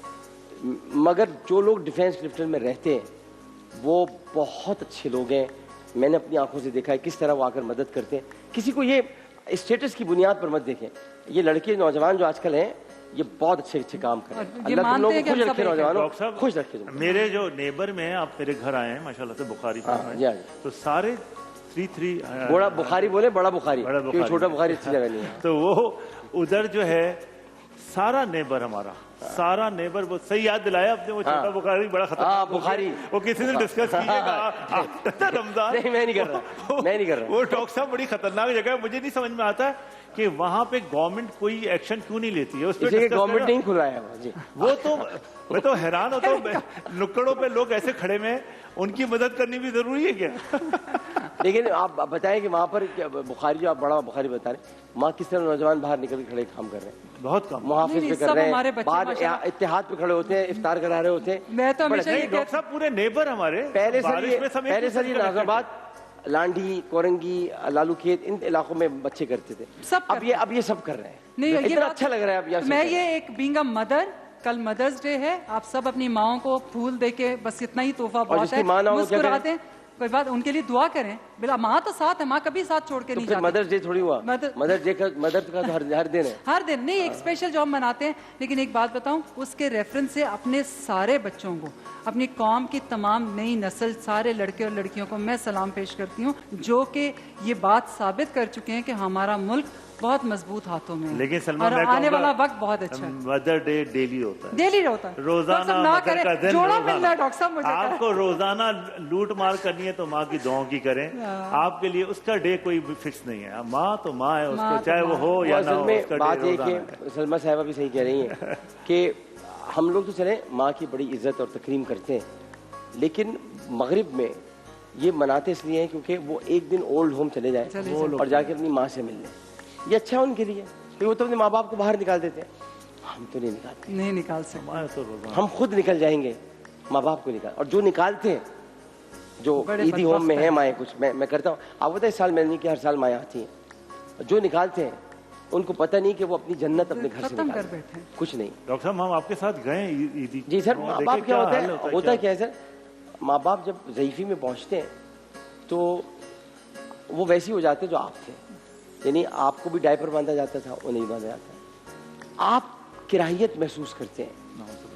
मगर जो लोग डिफेंस क्लिफ्टन में रहते हैं वो बहुत अच्छे लोग हैं। मैंने अपनी आंखों से देखा है किस तरह वो आकर मदद करते हैं। किसी को ये स्टेटस की बुनियाद पर मत देखें। ये लड़के नौजवान जो आजकल हैं ये बहुत अच्छे काम कर रहे हैं। अल्लाह तुम लोगों को खुश रखे, नौजवानों खुश रखे। मेरे जो नेबर में आप मेरे घर आए हैं माशाल्लाह से बुखारी में, तो सारे 3 बड़ा बुखारी बोले, बड़ा बुखारी, छोटा बुखारी अच्छी जगह नहीं है। तो वो उधर जो है सारा नेबर हमारा, सारा नेबर, वो सही याद दिलाया आपने, वो छोटा बुखारी बड़ा खतरनाक बुखारी, वो किसी से डिस्कस कीजिएगा आफ्टर रमजान। नहीं मैं नहीं कर रहा वो डॉक्टर साहब बड़ी खतरनाक जगह है, मुझे नहीं समझ में आता कि वहां पे गवर्नमेंट कोई एक्शन क्यों नहीं लेती है उस पर। गवर्नमेंट नहीं खुलाया जी, वो तो मैं तो हैरान होता हूँ, नुक्कड़ों पे लोग ऐसे खड़े में, उनकी मदद करनी भी जरूरी है क्या? लेकिन आप बताएं कि वहाँ पर बुखारी, जो आप बड़ा बुखारी बता रहे हैं, वहाँ किस तरह नौजवान बाहर निकल के खड़े काम कर रहे हैं, बहुत कम मुहाफिज पे कर रहे हैं, बाहर इत्तेहाद पे खड़े होते हैं, इफ्तार करा रहे होते हैं। मैं तो हमेशा डॉक्टर साहब पूरे नेबर हमारे पहले सर ये नाजाबाद, लांडी, कोरंगी, लालू खेत, इन इलाकों में बच्चे करते थे, अब ये सब कर रहे हैं। नहीं, ये इतना अच्छा लग रहा है। अब मैं ये एक बीइंग अ मदर, कल मदर्स डे है, आप सब अपनी माओ को फूल देके, बस इतना ही तोहफा बहुत है, मुस्कुराते हैं, कोई बात, उनके लिए दुआ करें। बिला माँ तो साथ है, माँ कभी साथ छोड़ के नहीं जाती। मदर्स डे थोड़ी हुआ, मदर्स डे का तो हर दिन है, हर दिन नहीं, एक स्पेशल जो हम मनाते हैं। लेकिन एक बात बताऊं, उसके रेफरेंस से अपने सारे बच्चों को, अपनी कौम की तमाम नई नस्ल, सारे लड़के और लड़कियों को मैं सलाम पेश करती हूँ, जो कि ये बात साबित कर चुके हैं कि हमारा मुल्क बहुत मजबूत हाथों में है। लेकिन सलमान, और आने वाला वक्त बहुत अच्छा है। मदर डे डेली होता है, डेली होता है, रोजाना ना करें, जोड़ा मिलना है डॉक्टर साहब मुझे। आपको रोजाना लूट मार करनी है तो माँ की दुआओं की करें, आपके लिए उसका डे कोई फिक्स नहीं है। माँ तो माँ है, उसको चाहे वो हो या ना हो, उसका बात डे ये कि सलमा साहिबा भी सही कह रही हैं कि हम लोग तो चले माँ की बड़ी इज्जत और तकरीम करते हैं, लेकिन मगरिब में ये मनाते इसलिए हैं क्योंकि वो एक दिन ओल्ड होम चले जाए और जाके अपनी माँ से मिल लें। ये अच्छा है उनके लिए, क्योंकि वो तो अपने माँ बाप को बाहर निकाल देते हैं, हम तो नहीं निकालते, नहीं निकाल सकते, हम खुद निकल जाएंगे माँ बाप को निकाल। और जो निकालते हैं, जो ईदी होम में है माएँ, कुछ मैं करता हूँ, आप बताए, इस साल मैंने नहीं कि हर साल माएँ आती हैं, जो निकालते हैं उनको पता नहीं कि वो अपनी जन्नत अपने घर से निकाल बैठे, कुछ नहीं। डॉक्टर साहब, हम आपके साथ गए ईदी। जी सर, माँ बाप क्या होता है क्या है सर, माँ बाप जब ज़ईफ़ी में पहुँचते हैं तो वो वैसे हो जाते जो आप थे, यानी आपको भी डायपर बांधा जाता था, वो नहीं बांधा जाता। आप किराहियत महसूस करते हैं,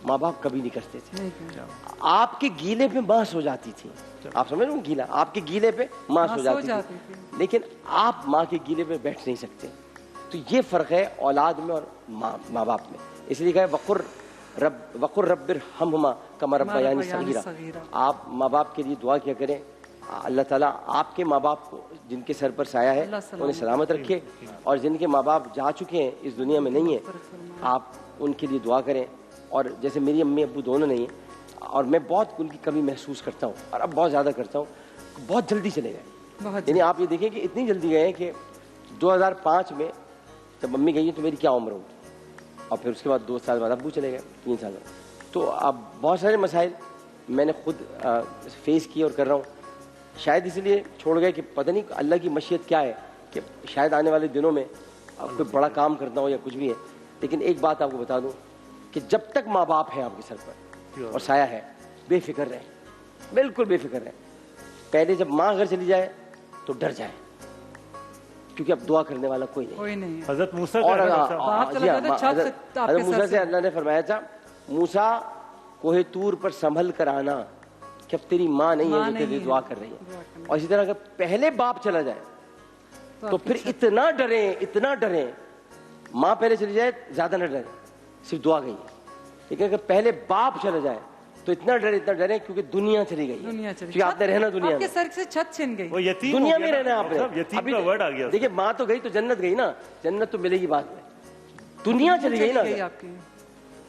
माँ बाप कभी नहीं करते थे। आपके गीले पे मांस हो जाती थी, आप समझ रहे हो, गीला, आपके गीले पे मांस हो जाती थी, लेकिन आप माँ के गीले पे बैठ नहीं सकते। तो ये फ़र्क है औलाद में और माँ बाप में। इसलिए कहा वक़ुर रब्बिर हमहुमा कमा रब्बयानी सगीरा। आप माँ बाप के लिए दुआ किया करें, अल्लाह ताला आपके माँ बाप को, जिनके सर पर साया है, उन्हें सलामत रखे, और जिनके माँ बाप जा चुके हैं, इस दुनिया में नहीं है, आप उनके लिए दुआ करें। और जैसे मेरी अम्मी अब्बू दोनों नहीं हैं, और मैं बहुत उनकी कमी महसूस करता हूँ, और अब बहुत ज़्यादा करता हूँ, बहुत जल्दी चले गए। यानी आप ये देखें कि इतनी जल्दी गए हैं कि 2005 में जब मम्मी गई तो मेरी क्या उम्र होगी, और फिर उसके बाद 2 साल बाद अब्बू चले गए, 3 साल बाद। तो अब बहुत सारे मसाइल मैंने खुद फेस किए और कर रहा हूँ। शायद इसलिए छोड़ गए कि पता नहीं अल्लाह की मशीयत क्या है कि शायद आने वाले दिनों में कोई बड़ा काम करना हो या कुछ भी है। लेकिन एक बात आपको बता दूं कि जब तक माँ बाप है आपके सर पर और साया है, बेफिक्र रहें, बिल्कुल बेफिक्र रहें। पहले जब माँ घर चली जाए तो डर जाए, क्योंकि अब दुआ करने वाला कोई नहीं। हज़रत मूसा से अल्लाह ने फरमाया था, मूसा कोहे तूर पर संभल कर आना, कि अब तेरी माँ नहीं है जो तेरी दुआ कर रही है। और इसी तरह अगर पहले बाप चला जाए तो फिर इतना डरे, माँ पहले चली जाए ज्यादा न डरे, सिर्फ दुआ गई है। लेकिन अगर पहले बाप चला जाए तो इतना डरे क्योंकि दुनिया चली गई है, क्योंकि आपने रहना दुनिया में, सर से छत छिन गई, वो यतीम दुनिया में रहना आपने। यतीम का वर्ड आ गया। देखिए, माँ तो गई तो जन्नत गई ना, जन्नत तो मिलेगी बाद में, दुनिया चली गई ना।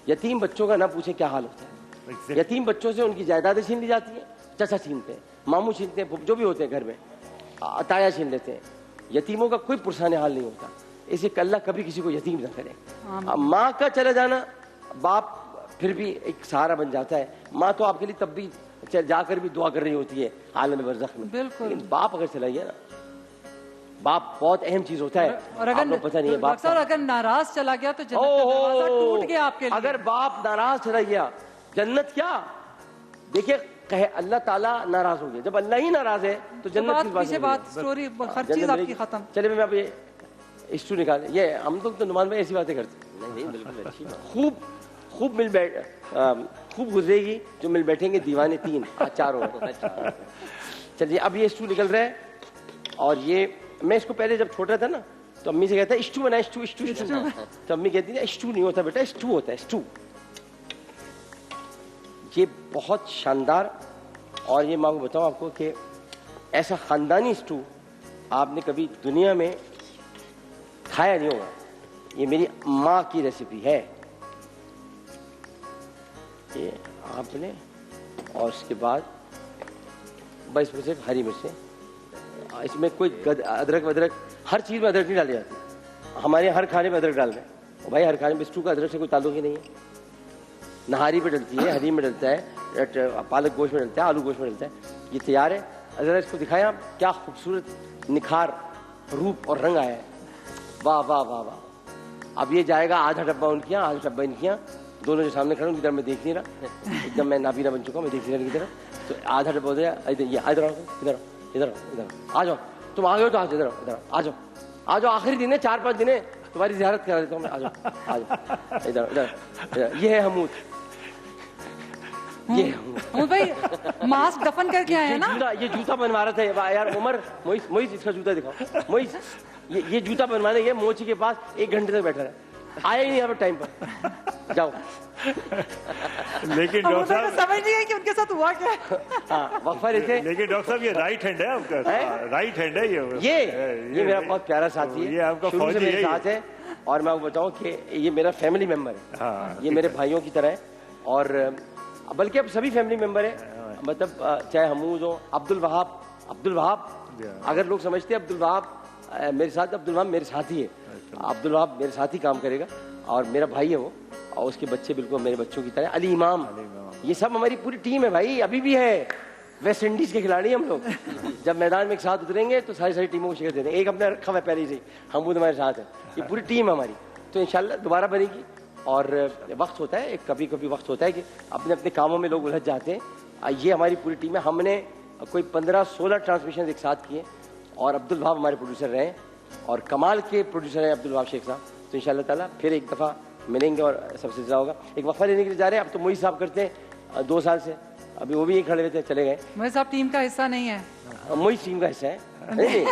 यतीम बच्चों का ना पूछे क्या हाल होता है। यतीम बच्चों से उनकी जायदादें छीन ली जाती हैं, चाचा छीनते हैं, मामू छीनते हैं, जो भी होते हैं घर में, ताया छीन लेते हैं। यतीमों का कोई पुरसाने हाल नहीं होता, इसे अल्लाह कभी किसी को यतीम न करे। माँ का चले जाना, बाप फिर भी एक सहारा बन जाता है। माँ तो आपके लिए तब भी जाकर भी दुआ कर रही होती है आलम बरज़ख में, लेकिन बाप अगर चला गया ना, बाप बहुत अहम चीज होता है। और अगर पता नहीं है बाप अगर नाराज चला गया तो जन्नत का दरवाजा टूट गया आपके लिए। अगर बाप नाराज चला गया, जन्नत क्या, देखिए कहे अल्लाह ताला नाराज हो गया, जब अल्लाह ही नाराज है तो जन्नत की बात स्टोरी हर चीज आपकी खत्म। चले मैं आप ये इश्यू निकाल, ये हम लोग तो नुमान भाई ऐसी बातें करते नहीं, बिल्कुल अच्छी बात। खूब गुजरेगी जो मिल बैठेंगे दीवाने 3 4 चलिए अब ये इश्यू निकल रहा है। और ये मैं इसको पहले जब छोटा था ना तो अम्मी से कहता है स्टू बना, स्टू स्टू स्टू। तो अम्मी कहती है स्टू नहीं होता बेटा, स्टू होता है, स्टू। ये बहुत शानदार, और ये मैं बताऊं आपको कि ऐसा खानदानी स्टू आपने कभी दुनिया में खाया नहीं होगा। ये मेरी माँ की रेसिपी है। ये आपने, और उसके बाद बस इसमें सिर्फ हरी मिर्चें, इसमें कोई अदरक वदरक, हर चीज़ में अदरक नहीं डाली जाती। हमारे हर खाने में अदरक डाल रहे हैं भाई, हर खाने में स्टू का अदरक से कोई ताल्लुक ही नहीं है। नहारी पे डलती है, हरी में डलता है, पालक गोश्त में डलता है, आलू गोश्त में डलता है। ये तैयार है। अगर इसको दिखाएं आप, क्या खूबसूरत निखार, रूप और रंग आया है। वाह वाह वाह वाह। अब ये जाएगा आधा डब्बा उनकी यहाँ, आधा डब्बा इनकी यहाँ, दोनों जो सामने खड़े उनकी तरफ मैं देख नहीं रहा, एकदम मैं नाबीना बन चुका हूँ, मैं देख नहीं रहा इनकी तरफ। तो आधा डब्बा हो जाए, ये इधर आओ, इधर इधर इधर आ जाओ, तुम आ गए हो तो आज इधर इधर आ जाओ, आ जाओ। आखिरी दिन है, 4-5 दिन है, तुम्हारी ज़ियारत करा देता हूँ मैं। आ जाओ आ जाओ, इधर इधर। ये है हमूद, ये हमूद भाई मास्क दफन करके आए हैं ना। ये जूता बनवा रहा था यार उमर। मोइस इसका जूता दिखाओ। मोइस ये जूता बनवाने गए मोची के पास, 1 घंटे तक बैठा रहा, आया ही नहीं यहाँ टाइम पर। जाओ। लेकिन डॉक्टर साहब समझ नहीं है कि उनके साथ हुआ क्या। हाँ, वक्फा रहते। लेकिन डॉक्टर साहब ये राइट हैंड है आपका, राइट हैंड है ये मेरा बहुत प्यारा साथी है, ये आपका शुरू से फौजी मेरे है साथ है। और मैं आपको बताऊं कि ये मेरा फैमिली मेंबर है। हाँ, ये मेरे भाइयों की तरह है, और बल्कि अब सभी फैमिली मेंबर है। मतलब चाहे हमूद हो, अब्दुल वहाब, अगर लोग समझते हैं अब्दुल वहाब मेरे साथ, अब्दुल वहाब मेरे साथ ही है। अब्दुल वहाब मेरे साथ ही काम करेगा, और मेरा भाई है वो, और उसके बच्चे बिल्कुल मेरे बच्चों की तरह। अली इमाम, ये सब हमारी पूरी टीम है भाई, अभी भी है। वेस्ट इंडीज के खिलाड़ी हम लोग। जब मैदान में एक साथ उतरेंगे तो सारी टीमों को शिकस्त देते हैं। एक अपने रखा हुआ है पहले से, हमूद हमारे साथ है। ये पूरी टीम है हमारी, तो इंशाल्लाह दोबारा बनेगी। और वक्त होता है, कभी कभी वक्त होता है कि अपने अपने कामों में लोग उलझ जाते हैं। ये हमारी पूरी टीम है। हमने कोई 15-16 ट्रांसमिशन एक साथ किए, और अब्दुल वहाब हमारे प्रोड्यूसर रहे, और कमाल के प्रोड्यूसर हैं अब्दुल वहाब शेख साहब। तो इंशाल्लाह ताला फिर एक दफ़ा मिलेंगे और सब सिलसिला होगा। एक वक्फा लेने के लिए जा रहे हैं। अब तो मोई साहब करते हैं 2 साल से, अभी वो भी यहीं खड़े हुए थे, चले गए। मोई साहब टीम का हिस्सा नहीं है। मोई टीम का हिस्सा है नहीं?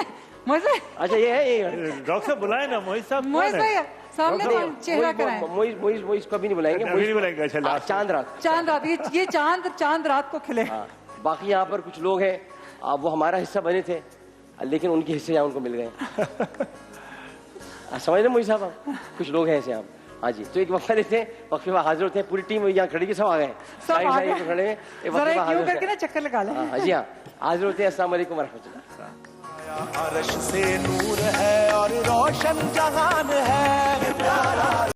अच्छा ये है। डॉक्टर साहब बुलाए ना मोहित साहब। मोइस भाई सामने चेहरा कराएं। मोइस को भी नहीं बुलाएंगे। नहीं बुलाएंगे। अच्छा, चांद रात ये चांद रात को खिले। बाकी यहाँ पर कुछ लोग हैं, वो हमारा हिस्सा बने थे, लेकिन उनके हिस्से यहाँ उनको मिल गए। समझ रहे मोई साहब, कुछ लोग हैं ऐसे आप। हाँ जी, तो एक वक्फा लेते हैं, वक्फे में हाजिर होते हैं। पूरी टीम यहाँ खड़ी की सब आ गए, साइड खड़े हैं, करके ना चक्कर लगा लें। हाँ जी, हाँ हाजिर होते हैं। अस्सलाम वालेकुम वरहमतुल्लाह। अर्श से नूर है और रोशन जहान है।